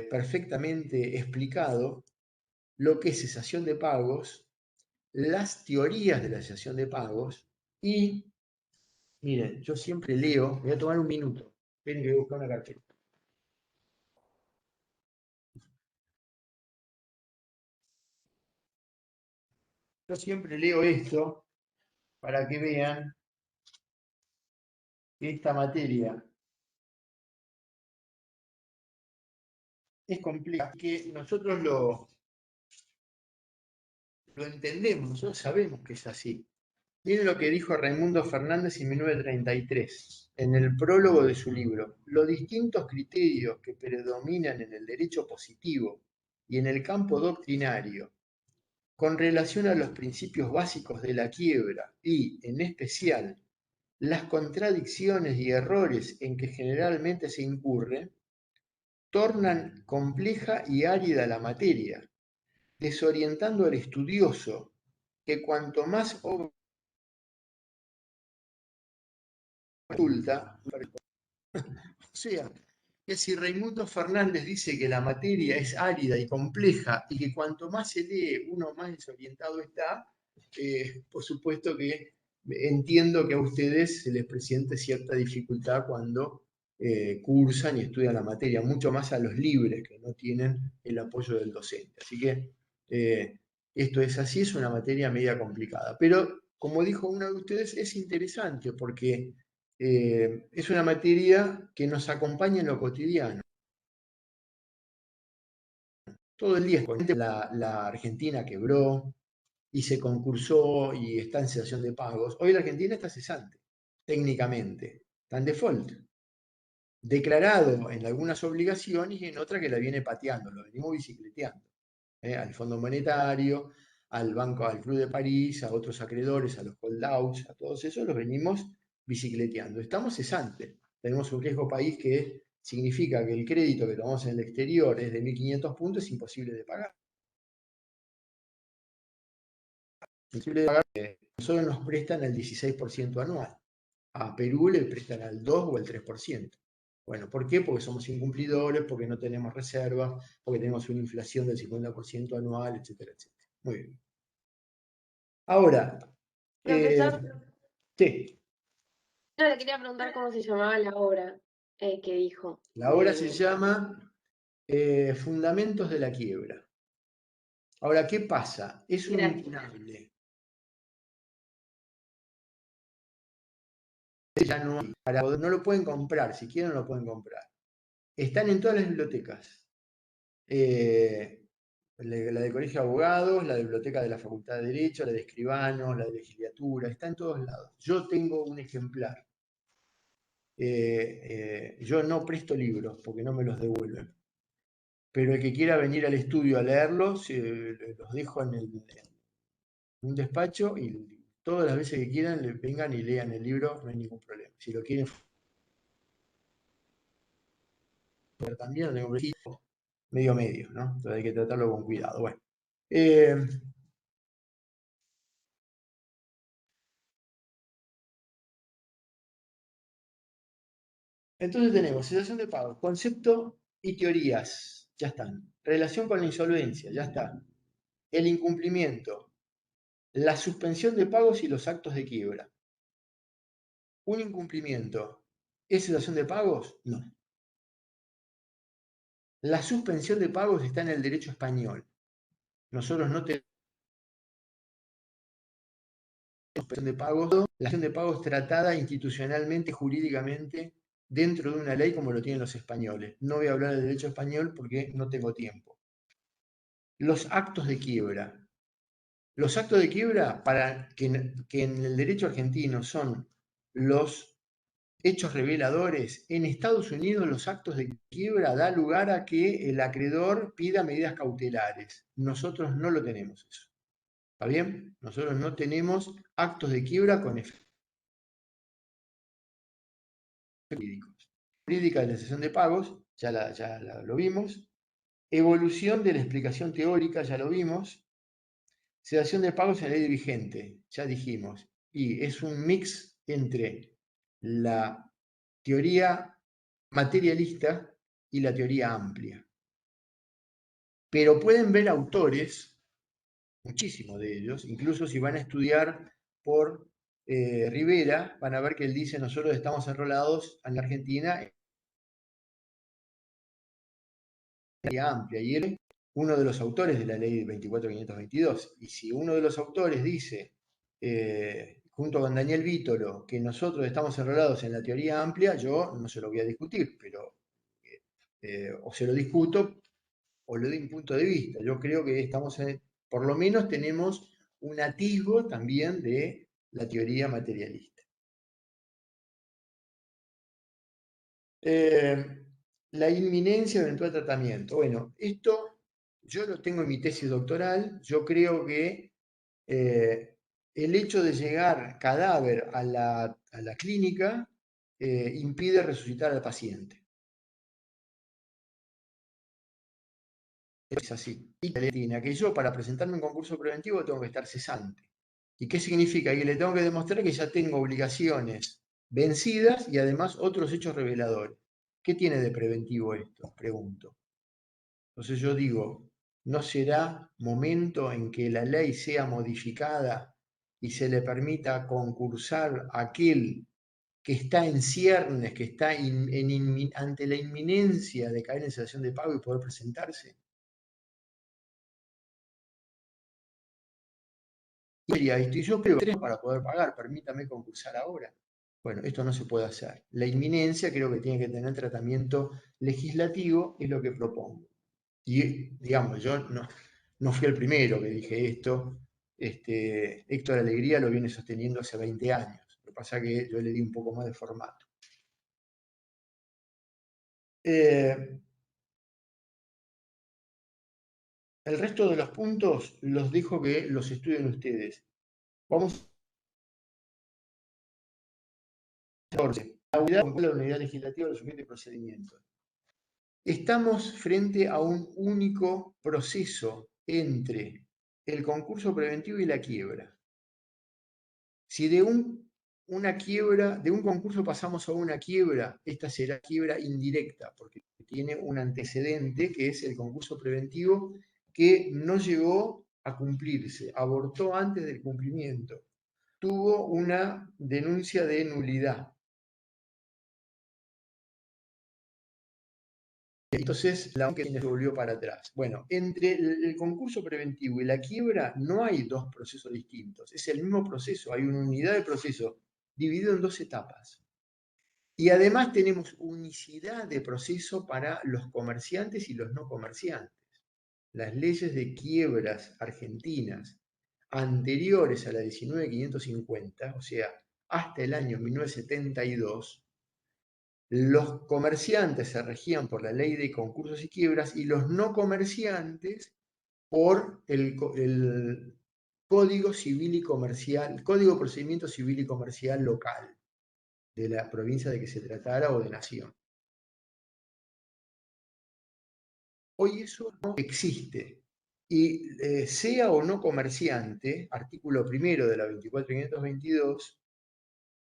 Speaker 1: perfectamente explicado lo que es cesación de pagos, las teorías de la cesación de pagos y, miren, yo siempre leo, voy a tomar un minuto, esperen que voy a buscar una carpeta. Yo siempre leo esto para que vean que esta materia es compleja, que nosotros lo entendemos, nosotros sabemos que es así. Miren lo que dijo Raimundo Fernández en 1933, en el prólogo de su libro. Los distintos criterios que predominan en el derecho positivo y en el campo doctrinario con relación a los principios básicos de la quiebra y, en especial, las contradicciones y errores en que generalmente se incurre, tornan compleja y árida la materia, desorientando al estudioso, que cuanto más obra resulta, o sea, que si Raimundo Fernández dice que la materia es árida y compleja y que cuanto más se lee uno más desorientado está, por supuesto que entiendo que a ustedes se les presente cierta dificultad cuando cursan y estudian la materia, mucho más a los libres que no tienen el apoyo del docente. Así que esto es así, es una materia media complicada. Pero, como dijo uno de ustedes, es interesante porque es una materia que nos acompaña en lo cotidiano. Todo el día la Argentina quebró y se concursó y está en cesación de pagos. Hoy la Argentina está cesante, técnicamente, está en default. Declarado en algunas obligaciones y en otra que la viene pateando, lo venimos bicicleteando. Al Fondo Monetario, al Banco, al Club de París, a otros acreedores, a los holdouts, a todos esos los venimos bicicleteando. Estamos cesantes. Tenemos un riesgo país que significa que el crédito que tomamos en el exterior es de 1.500 puntos, es imposible de pagar. Imposible de pagar, nosotros nos prestan el 16% anual. A Perú le prestan al 2 o al 3%. Bueno, ¿por qué? Porque somos incumplidores, porque no tenemos reservas, porque tenemos una inflación del 50% anual, etcétera, etcétera. Muy bien. Ahora,
Speaker 17: Profesor,
Speaker 1: sí,
Speaker 17: yo le quería preguntar cómo se llamaba la obra que dijo.
Speaker 1: la obra se llama Fundamentos de la quiebra. Ahora, ¿qué pasa? Es un
Speaker 17: Gracias.
Speaker 1: incunable. Ya no, no lo pueden comprar, si quieren lo pueden comprar. Están en todas las bibliotecas. La de Colegio de Abogados, la de Biblioteca de la Facultad de Derecho, la de Escribanos, la de Legislatura, está en todos lados. Yo tengo un ejemplar. Yo no presto libros porque no me los devuelven. Pero el que quiera venir al estudio a leerlos, los dejo en un despacho y todas las veces que quieran vengan y lean el libro, no hay ningún problema. Si lo quieren también, no tengo problema. Medio, ¿no? Entonces hay que tratarlo con cuidado. Bueno. Entonces tenemos cesación de pagos, concepto y teorías, ya están. Relación con la insolvencia, ya está. El incumplimiento, la suspensión de pagos y los actos de quiebra. ¿Un incumplimiento es cesación de pagos? No. La suspensión de pagos está en el derecho español. Nosotros no tenemos suspensión de pagos. La suspensión de pagos tratada institucionalmente, jurídicamente, dentro de una ley como lo tienen los españoles. No voy a hablar del derecho español porque no tengo tiempo. Los actos de quiebra. Los actos de quiebra, para que en el derecho argentino son los hechos reveladores, en Estados Unidos los actos de quiebra da lugar a que el acreedor pida medidas cautelares. Nosotros no lo tenemos eso. ¿Está bien? Nosotros no tenemos actos de quiebra con efectos jurídicos. Jurídica de la cesión de pagos, ya lo vimos. Evolución de la explicación teórica, ya lo vimos. Sedación de pagos en la ley vigente, ya dijimos. Y es un mix entre la teoría materialista y la teoría amplia. Pero pueden ver autores, muchísimos de ellos, incluso si van a estudiar por Rivera, van a ver que él dice: nosotros estamos enrolados en la Argentina en la teoría amplia, y él es uno de los autores de la ley 24.522. Y si uno de los autores dice, junto con Daniel Vítolo, que nosotros estamos enrolados en la teoría amplia, yo no se lo voy a discutir, pero o se lo discuto o le doy un punto de vista. Yo creo que estamos por lo menos tenemos un atisbo también de la teoría materialista. La inminencia de eventual tratamiento. Bueno, esto yo lo tengo en mi tesis doctoral. Yo creo que el hecho de llegar cadáver a la clínica impide resucitar al paciente. Es así. Y que yo, para presentarme en concurso preventivo, tengo que estar cesante. ¿Y qué significa? Que le tengo que demostrar que ya tengo obligaciones vencidas y además otros hechos reveladores. ¿Qué tiene de preventivo esto? Pregunto. Entonces yo digo, ¿no será momento en que la ley sea modificada y se le permita concursar a aquel que está en ciernes, que está ante la inminencia de caer en cesación de pago y poder presentarse? Y yo creo que para poder pagar, permítame concursar ahora. Bueno, esto no se puede hacer. La inminencia creo que tiene que tener tratamiento legislativo, es lo que propongo. Y, digamos, yo no fui el primero que dije esto. Héctor Alegría lo viene sosteniendo hace 20 años. Lo que pasa es que yo le di un poco más de formato. El resto de los puntos los dejo que los estudien ustedes. Vamos a la unidad legislativa de los sujetos y procedimientos. Estamos frente a un único proceso entre el concurso preventivo y la quiebra. Si de una quiebra, de un concurso pasamos a una quiebra, esta será quiebra indirecta, porque tiene un antecedente que es el concurso preventivo que no llegó a cumplirse, abortó antes del cumplimiento, tuvo una denuncia de nulidad. Entonces, la que se volvió para atrás. Bueno, entre el concurso preventivo y la quiebra no hay dos procesos distintos, es el mismo proceso, hay una unidad de proceso dividido en dos etapas. Y además tenemos unicidad de proceso para los comerciantes y los no comerciantes. Las leyes de quiebras argentinas anteriores a la 19.550, o sea, hasta el año 1972, los comerciantes se regían por la ley de concursos y quiebras y los no comerciantes por el Código Civil y Comercial, Código de Procedimiento Civil y Comercial local de la provincia de que se tratara o de nación. Hoy eso no existe. Y sea o no comerciante, artículo primero de la 24.522,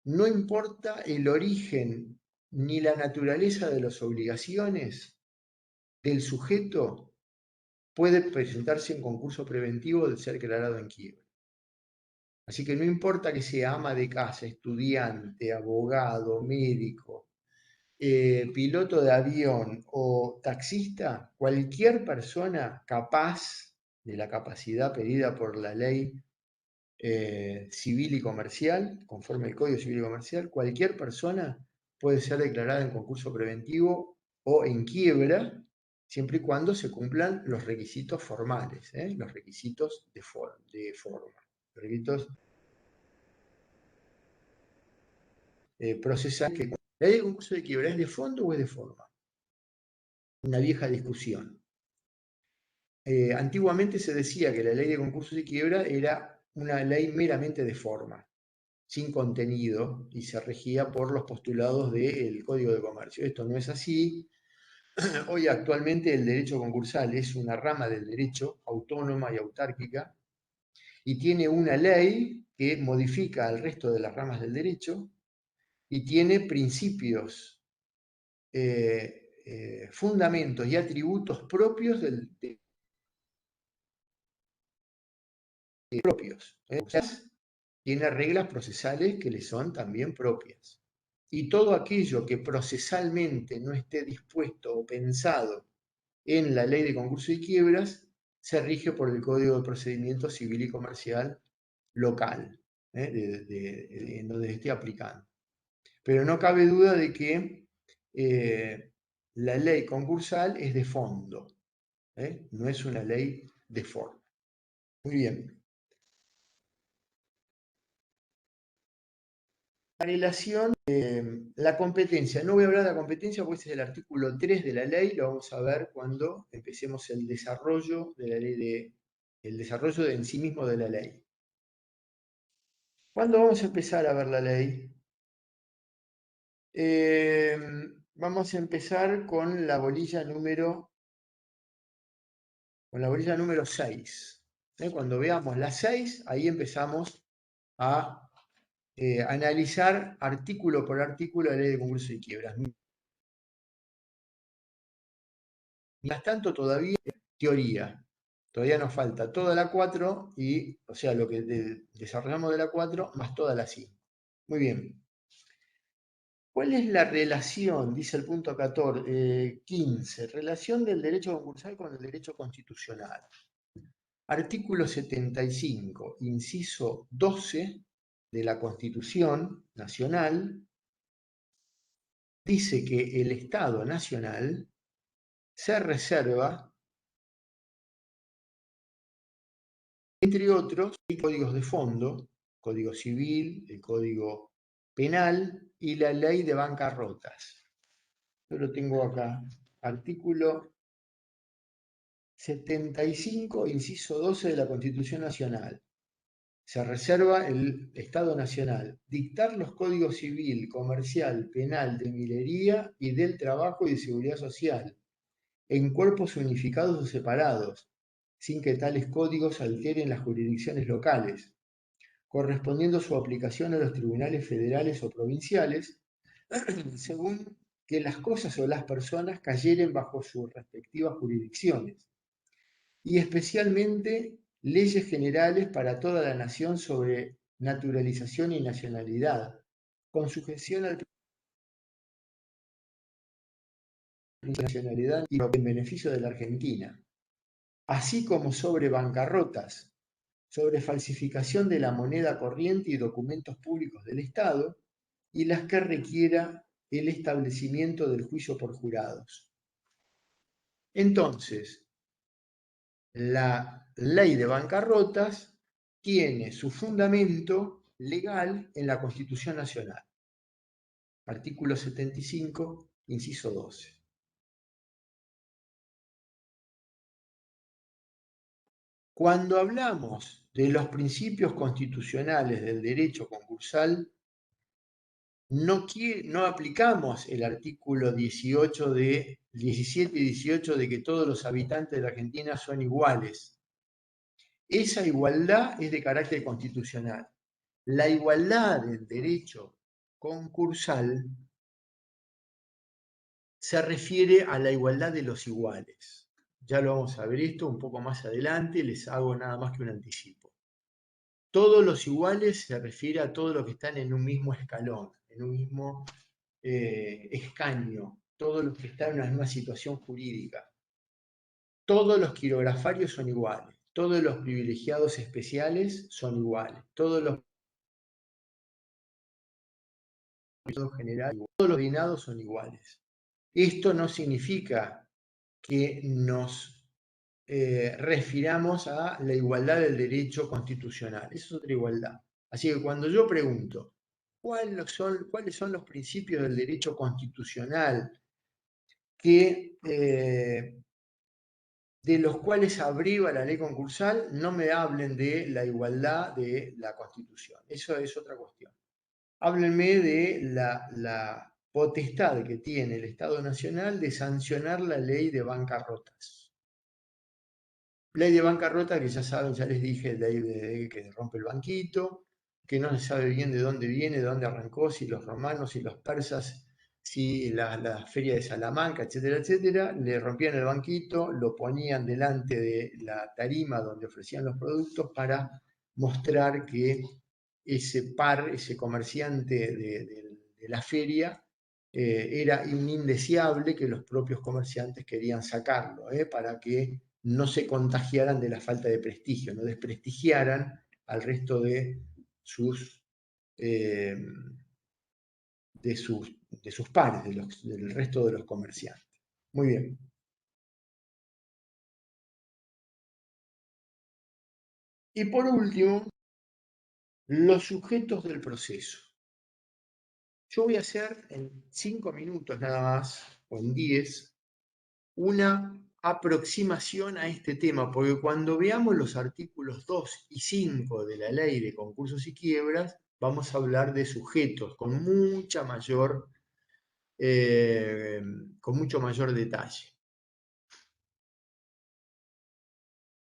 Speaker 1: no importa el origen ni la naturaleza de las obligaciones del sujeto, puede presentarse en concurso preventivo de ser declarado en quiebra. Así que no importa que sea ama de casa, estudiante, abogado, médico, piloto de avión o taxista, cualquier persona capaz de la capacidad pedida por la ley civil y comercial, conforme al Código Civil y Comercial, cualquier persona puede ser declarada en concurso preventivo o en quiebra, siempre y cuando se cumplan los requisitos formales, los requisitos de forma, los requisitos procesales. ¿La ley de concurso de quiebra es de fondo o es de forma? Una vieja discusión. Antiguamente se decía que la ley de concursos de quiebra era una ley meramente de forma, sin contenido, y se regía por los postulados del Código de Comercio. Esto no es así. Hoy actualmente el derecho concursal es una rama del derecho autónoma y autárquica y tiene una ley que modifica al resto de las ramas del derecho y tiene principios, fundamentos y atributos propios propios. O sea, tiene reglas procesales que le son también propias. Y todo aquello que procesalmente no esté dispuesto o pensado en la ley de concurso y quiebras se rige por el Código de Procedimiento Civil y Comercial local, en donde esté aplicando. Pero no cabe duda de que la ley concursal es de fondo, no es una ley de forma. Muy bien. La relación, la competencia. No voy a hablar de la competencia porque ese es el artículo 3 de la ley, lo vamos a ver cuando empecemos el desarrollo de la ley, el desarrollo en sí mismo de la ley. ¿Cuándo vamos a empezar a ver la ley? Vamos a empezar con la bolilla número 6. Cuando veamos la 6, ahí empezamos a analizar artículo por artículo la ley de concurso y quiebras. Mientras tanto, todavía teoría. Todavía nos falta toda la 4 y, o sea, lo que desarrollamos de la 4 más toda la 5. Muy bien. ¿Cuál es la relación, dice el punto 15, relación del derecho concursal con el derecho constitucional? Artículo 75, inciso 12 de la Constitución Nacional, dice que el Estado Nacional se reserva, entre otros, códigos de fondo, Código Civil, el Código Penal y la Ley de Bancarrotas. Yo lo tengo acá. Artículo 75, inciso 12 de la Constitución Nacional. Se reserva el Estado Nacional dictar los códigos civil, comercial, penal, de minería y del trabajo y de seguridad social, en cuerpos unificados o separados, sin que tales códigos alteren las jurisdicciones locales, correspondiendo su aplicación a los tribunales federales o provinciales, según que las cosas o las personas cayeren bajo sus respectivas jurisdicciones, y especialmente leyes generales para toda la nación sobre naturalización y nacionalidad, con sujeción al principio de nacionalidad y en beneficio de la Argentina, así como sobre bancarrotas, sobre falsificación de la moneda corriente y documentos públicos del Estado, y las que requiera el establecimiento del juicio por jurados. Entonces, la ley de bancarrotas tiene su fundamento legal en la Constitución Nacional. Artículo 75, inciso 12. Cuando hablamos de los principios constitucionales del derecho concursal, no aplicamos el artículo 17 y 18 de que todos los habitantes de la Argentina son iguales. Esa igualdad es de carácter constitucional. La igualdad del derecho concursal se refiere a la igualdad de los iguales. Ya lo vamos a ver esto un poco más adelante, les hago nada más que un anticipo. Todos los iguales se refiere a todos los que están en un mismo escalón, en un mismo escaño, todos los que están en una misma situación jurídica. Todos los quirografarios son iguales, todos los privilegiados especiales son iguales, todos los generales, todos los ordinados son iguales. Esto no significa que nos refiramos a la igualdad del derecho constitucional, eso es otra igualdad. Así que cuando yo pregunto, ¿cuáles son los principios del derecho constitucional de los cuales abriga la ley concursal? No me hablen de la igualdad de la Constitución, eso es otra cuestión. Háblenme de la potestad que tiene el Estado Nacional de sancionar la ley de bancarrotas. Ley de bancarrota que ya saben, ya les dije, ley que rompe el banquito, que no se sabe bien de dónde viene, de dónde arrancó, si los romanos, si los persas, si la feria de Salamanca, etcétera, etcétera. Le rompían el banquito, lo ponían delante de la tarima donde ofrecían los productos para mostrar que ese comerciante de la feria era un indeseable, que los propios comerciantes querían sacarlo, para que no se contagiaran de la falta de prestigio, no desprestigiaran al resto de sus pares, del resto de los comerciantes. Muy bien. Y por último, los sujetos del proceso. Yo voy a hacer en 5 minutos nada más, o en 10, una aproximación a este tema, porque cuando veamos los artículos 2 y 5 de la Ley de Concursos y Quiebras, vamos a hablar de sujetos con mucho mayor detalle.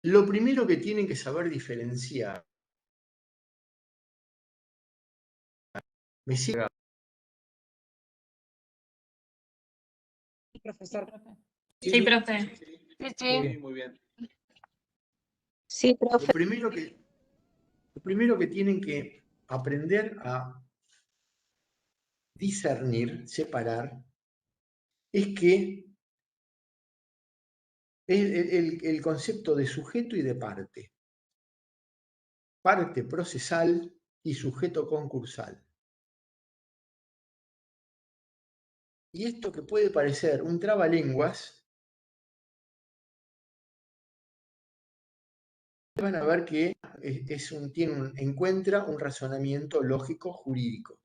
Speaker 1: Lo primero que tienen que saber diferenciar. ¿Me sigue?
Speaker 5: Profesor.
Speaker 11: Sí, profe.
Speaker 8: Sí, muy bien.
Speaker 11: Sí, profe.
Speaker 1: Lo primero que tienen que aprender a discernir, separar, es que el concepto de sujeto y de parte. Parte procesal y sujeto concursal. Y esto que puede parecer un trabalenguas, van a ver que encuentra un razonamiento lógico jurídico.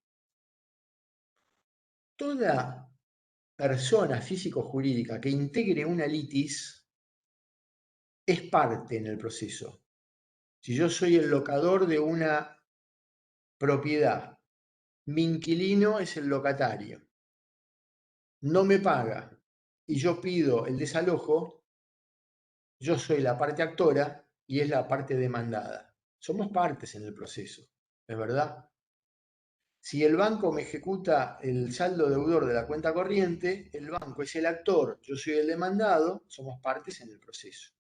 Speaker 1: Toda persona físico-jurídica que integre una litis es parte en el proceso. Si yo soy el locador de una propiedad, mi inquilino es el locatario, no me paga y yo pido el desalojo, yo soy la parte actora y es la parte demandada. Somos partes en el proceso, ¿es verdad? Si el banco me ejecuta el saldo deudor de la cuenta corriente, el banco es el actor, yo soy el demandado, somos partes en el proceso.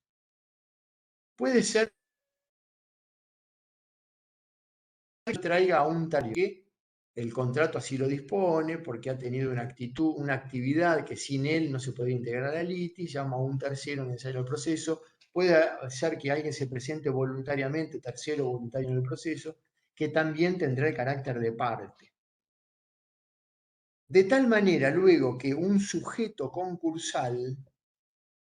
Speaker 1: Puede ser que traiga a un tarifario que el contrato así lo dispone, porque ha tenido una actividad que sin él no se puede integrar a la litis, llama a un tercero necesario al proceso. Puede ser que alguien se presente voluntariamente, tercero voluntario en el proceso, que también tendrá el carácter de parte. De tal manera, luego, que un sujeto concursal,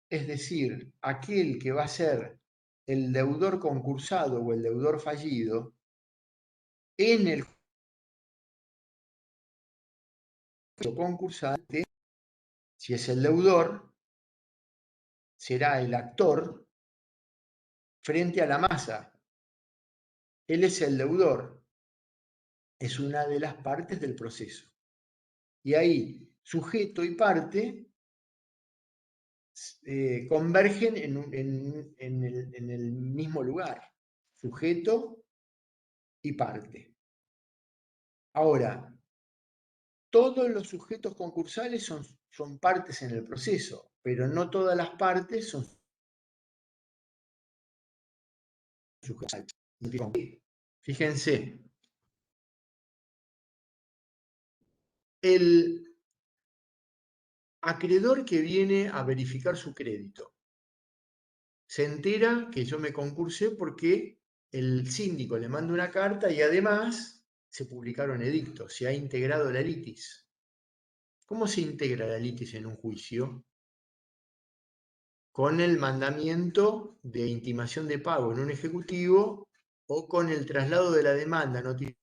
Speaker 1: es decir, aquel que va a ser el deudor concursado o el deudor fallido, en el concursante, si es el deudor, será el actor frente a la masa. Él es el deudor, es una de las partes del proceso. Y ahí, sujeto y parte convergen en el mismo lugar, sujeto y parte. Ahora, todos los sujetos concursales son partes en el proceso, pero no todas las partes son sujetos. Fíjense, el acreedor que viene a verificar su crédito se entera que yo me concursé porque el síndico le manda una carta y además se publicaron edictos, se ha integrado la litis. ¿Cómo se integra la litis en un juicio? Con el mandamiento de intimación de pago en un ejecutivo o con el traslado de la demanda notificada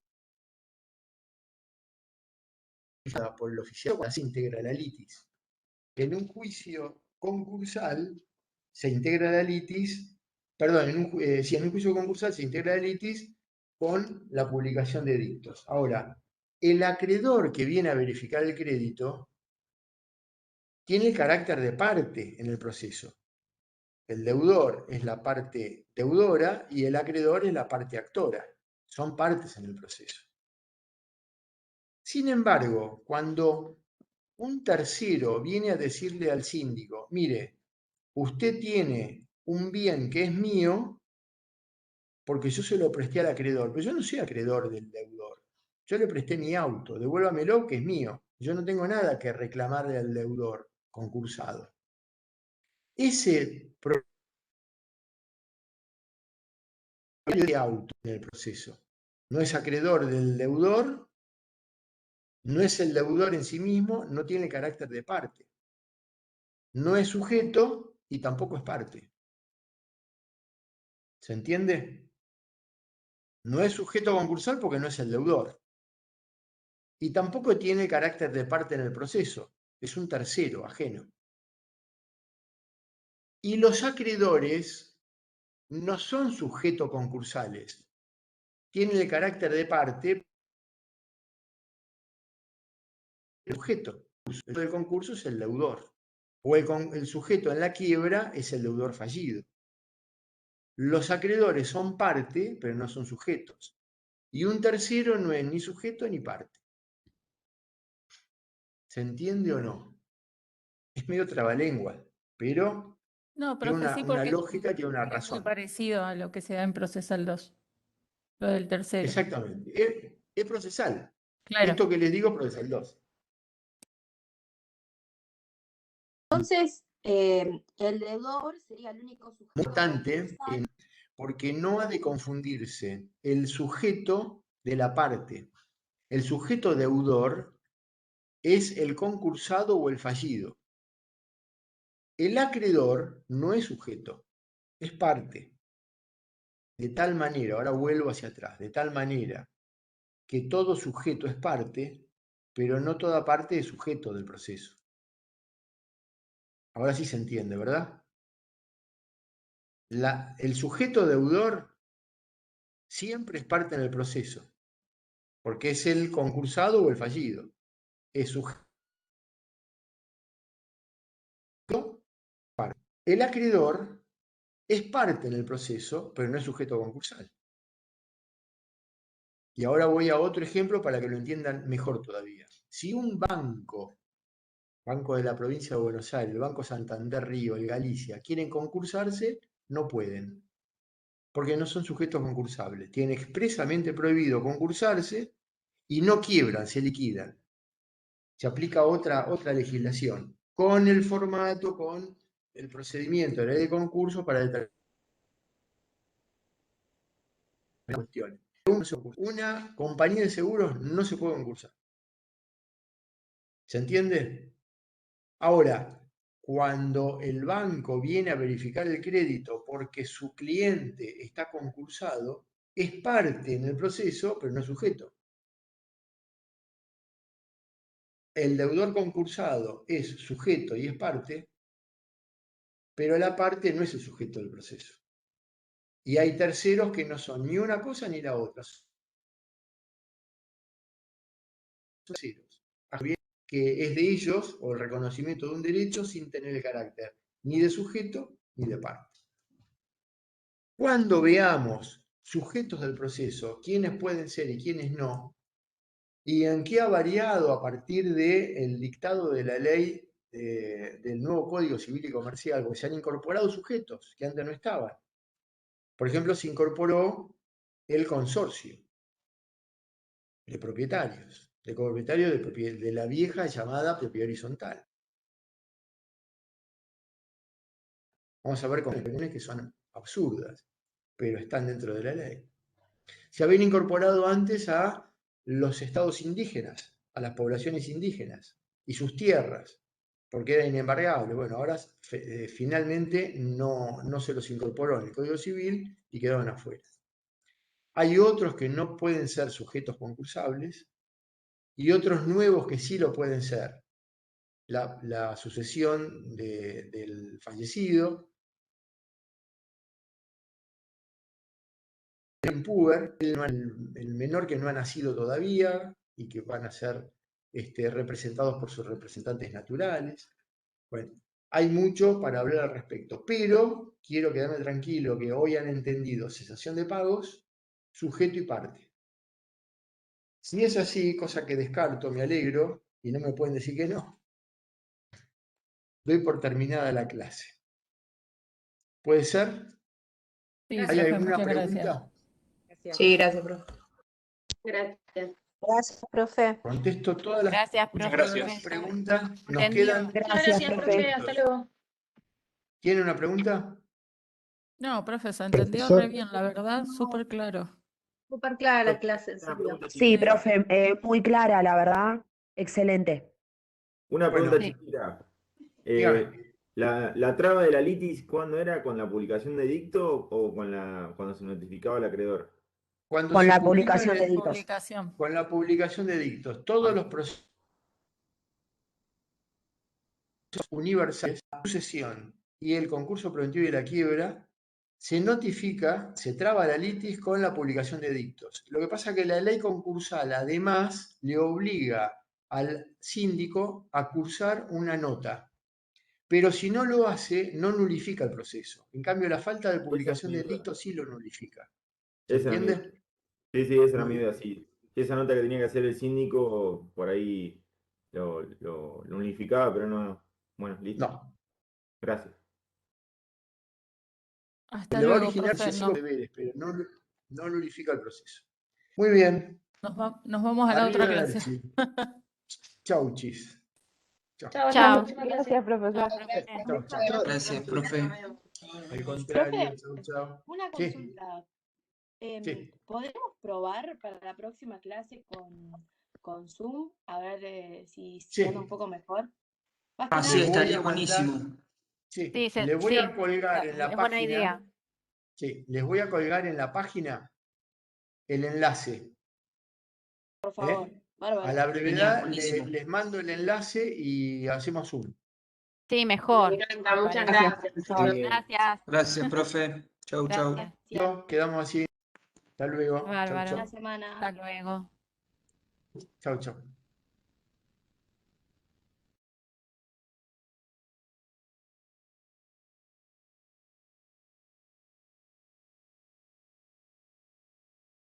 Speaker 1: por el oficial. Se integra la litis. En un juicio concursal se integra la litis, perdón, en un juicio concursal se integra la litis con la publicación de edictos. Ahora, el acreedor que viene a verificar el crédito tiene el carácter de parte en el proceso. El deudor es la parte deudora y el acreedor es la parte actora. Son partes en el proceso. Sin embargo, cuando un tercero viene a decirle al síndico, mire, usted tiene un bien que es mío porque yo se lo presté al acreedor, pero yo no soy acreedor del deudor. Yo le presté mi auto, devuélvamelo que es mío. Yo no tengo nada que reclamarle al deudor concursado. Ese de auto en el proceso no es acreedor del deudor, no es el deudor en sí mismo, no tiene carácter de parte. No es sujeto y tampoco es parte. ¿Se entiende? No es sujeto concursal porque no es el deudor. Y tampoco tiene carácter de parte en el proceso. Es un tercero, ajeno. Y los acreedores no son sujetos concursales. Tienen el carácter de parte. El sujeto del concurso es el deudor. O el sujeto en la quiebra es el deudor fallido. Los acreedores son parte, pero no son sujetos. Y un tercero no es ni sujeto ni parte. ¿Se entiende o no? Es medio trabalengua, pero
Speaker 7: No,
Speaker 1: tiene
Speaker 7: profe, sí,
Speaker 1: una
Speaker 7: porque
Speaker 1: lógica, tiene una
Speaker 7: es muy
Speaker 1: razón.
Speaker 7: parecido a lo que se da en Procesal 2, lo del tercero.
Speaker 1: Exactamente. Es procesal.
Speaker 7: Claro.
Speaker 1: Esto que les digo es procesal 2.
Speaker 18: Entonces, el deudor sería el único sujeto
Speaker 1: Importante,
Speaker 18: concursal.
Speaker 1: porque no ha de confundirse el sujeto de la parte. El sujeto deudor es el concursado o el fallido. El acreedor no es sujeto, es parte. De tal manera, ahora vuelvo hacia atrás, de tal manera que todo sujeto es parte, pero no toda parte es sujeto del proceso. Ahora sí se entiende, ¿verdad? El sujeto deudor siempre es parte en el proceso, porque es el concursado o el fallido. Es sujeto. El acreedor es parte en el proceso, pero no es sujeto concursal. Y ahora voy a otro ejemplo para que lo entiendan mejor todavía. Si un banco de la provincia de Buenos Aires, el Banco Santander Río, el Galicia, quieren concursarse, no pueden, porque no son sujetos concursables. Tienen expresamente prohibido concursarse y no quiebran, se liquidan. Se aplica otra legislación, con el formato, con el procedimiento de la ley de concurso para determinar cuestiones. Una compañía de seguros no se puede concursar. ¿Se entiende? Ahora, cuando el banco viene a verificar el crédito porque su cliente está concursado, es parte en el proceso, pero no es sujeto. El deudor concursado es sujeto y es parte, pero la parte no es el sujeto del proceso. Y hay terceros que no son ni una cosa ni la otra. Son terceros. Que es de ellos o el reconocimiento de un derecho sin tener el carácter ni de sujeto ni de parte. Cuando veamos sujetos del proceso, quiénes pueden ser y quiénes no, y en qué ha variado a partir del dictado de la ley del nuevo Código Civil y Comercial, porque se han incorporado sujetos que antes no estaban. Por ejemplo, se incorporó el consorcio de propietarios, de la vieja llamada propiedad horizontal. Vamos a ver con opiniones que son absurdas, pero están dentro de la ley. Se habían incorporado antes a los estados indígenas, a las poblaciones indígenas y sus tierras, porque era inembargable. Bueno, ahora finalmente no se los incorporó en el Código Civil y quedaron afuera. Hay otros que no pueden ser sujetos concursables y otros nuevos que sí lo pueden ser. La sucesión del fallecido, el puber, el menor que no ha nacido todavía, y que van a ser representados por sus representantes naturales. Bueno, hay mucho para hablar al respecto, pero quiero quedarme tranquilo que hoy han entendido cesación de pagos, sujeto y parte. Si es así, cosa que descarto, me alegro, y no me pueden decir que no, doy por terminada la clase. ¿Puede ser?
Speaker 7: Sí,
Speaker 1: ¿Hay
Speaker 7: profe,
Speaker 1: alguna
Speaker 7: muchas gracias.
Speaker 1: pregunta?
Speaker 5: Sí, gracias, profe.
Speaker 17: Gracias.
Speaker 18: Gracias, profe.
Speaker 1: Contesto todas las
Speaker 12: Gracias, profe.
Speaker 1: preguntas. Nos
Speaker 12: Entendido.
Speaker 1: quedan...
Speaker 17: Muchas
Speaker 16: Gracias,
Speaker 17: gracias,
Speaker 16: profe.
Speaker 17: profe. Hasta luego.
Speaker 1: ¿Tiene una pregunta?
Speaker 7: No, profe, se entendió re bien, la verdad, súper claro.
Speaker 15: Súper clara la clase, en serio.
Speaker 16: Sí, profe, muy clara, la verdad. Excelente.
Speaker 14: Una
Speaker 1: Bueno,
Speaker 14: pregunta
Speaker 7: Sí.
Speaker 14: chiquita.
Speaker 1: dígame.
Speaker 14: ¿La traba de la litis cuándo era? ¿Con la publicación de edicto o cuando se notificaba al acreedor?
Speaker 1: Cuando
Speaker 16: Con
Speaker 1: se
Speaker 16: la
Speaker 1: publican
Speaker 16: publicación de edictos.
Speaker 7: Publicación.
Speaker 1: con la publicación de edictos, todos los procesos universales, la sucesión y el concurso preventivo y la quiebra, se notifica, se traba la litis con la publicación de edictos. Lo que pasa es que la ley concursal además le obliga al síndico a cursar una nota, pero si no lo hace, no nulifica el proceso. En cambio, la falta de publicación de edictos sí lo nulifica. ¿Se
Speaker 14: Esa era mi duda.
Speaker 1: entiende?
Speaker 14: Sí, esa era
Speaker 1: Muy
Speaker 14: mi
Speaker 1: bien.
Speaker 14: duda, sí. Esa nota que tenía que hacer el síndico, por ahí lo unificaba, pero no. Bueno, listo.
Speaker 1: No.
Speaker 14: Gracias.
Speaker 7: Hasta
Speaker 1: Le va a
Speaker 7: luego,
Speaker 1: originar
Speaker 7: profe.
Speaker 1: excesivos deberes, pero no nulifica el proceso. Muy bien.
Speaker 7: Nos vamos a la otra clase.
Speaker 1: Arrivederci. Chau, chis. Chau.
Speaker 17: Chao,
Speaker 12: Chao.
Speaker 17: hasta la próxima clase.
Speaker 13: Gracias, profesor.
Speaker 1: Chau, chau.
Speaker 2: Gracias, profe.
Speaker 1: Al contrario,
Speaker 18: Profe,
Speaker 1: chau, chau.
Speaker 18: una
Speaker 1: Sí,
Speaker 18: consulta.
Speaker 1: sí.
Speaker 18: ¿Podremos probar para la próxima clase con Zoom? A ver si
Speaker 1: Sí.
Speaker 18: anda un poco mejor. Más que
Speaker 2: Ah,
Speaker 18: nada
Speaker 2: sí,
Speaker 1: Le voy
Speaker 2: estaría
Speaker 1: a mandar,
Speaker 2: buenísimo.
Speaker 1: sí,
Speaker 12: Sí,
Speaker 1: le voy a
Speaker 12: sí,
Speaker 1: colgar en la
Speaker 12: es buena
Speaker 1: página,
Speaker 12: idea.
Speaker 1: sí, les voy a colgar en la página el enlace.
Speaker 18: por favor.
Speaker 1: A
Speaker 18: Bárbaro.
Speaker 1: la
Speaker 2: Genial,
Speaker 1: brevedad
Speaker 2: buenísimo.
Speaker 1: les mando el enlace y hacemos Zoom.
Speaker 12: Sí,
Speaker 17: Me
Speaker 12: mejor.
Speaker 17: encanta,
Speaker 12: me
Speaker 17: muchas
Speaker 12: parece.
Speaker 17: gracias.
Speaker 14: Muy bien.
Speaker 12: Gracias.
Speaker 2: Gracias, profe. Chau, chau.
Speaker 12: Gracias.
Speaker 1: No, quedamos así. Hasta luego. Chau,
Speaker 12: Bárbaro.
Speaker 1: chau.
Speaker 18: Buena semana.
Speaker 12: Hasta luego.
Speaker 1: Chau, chau.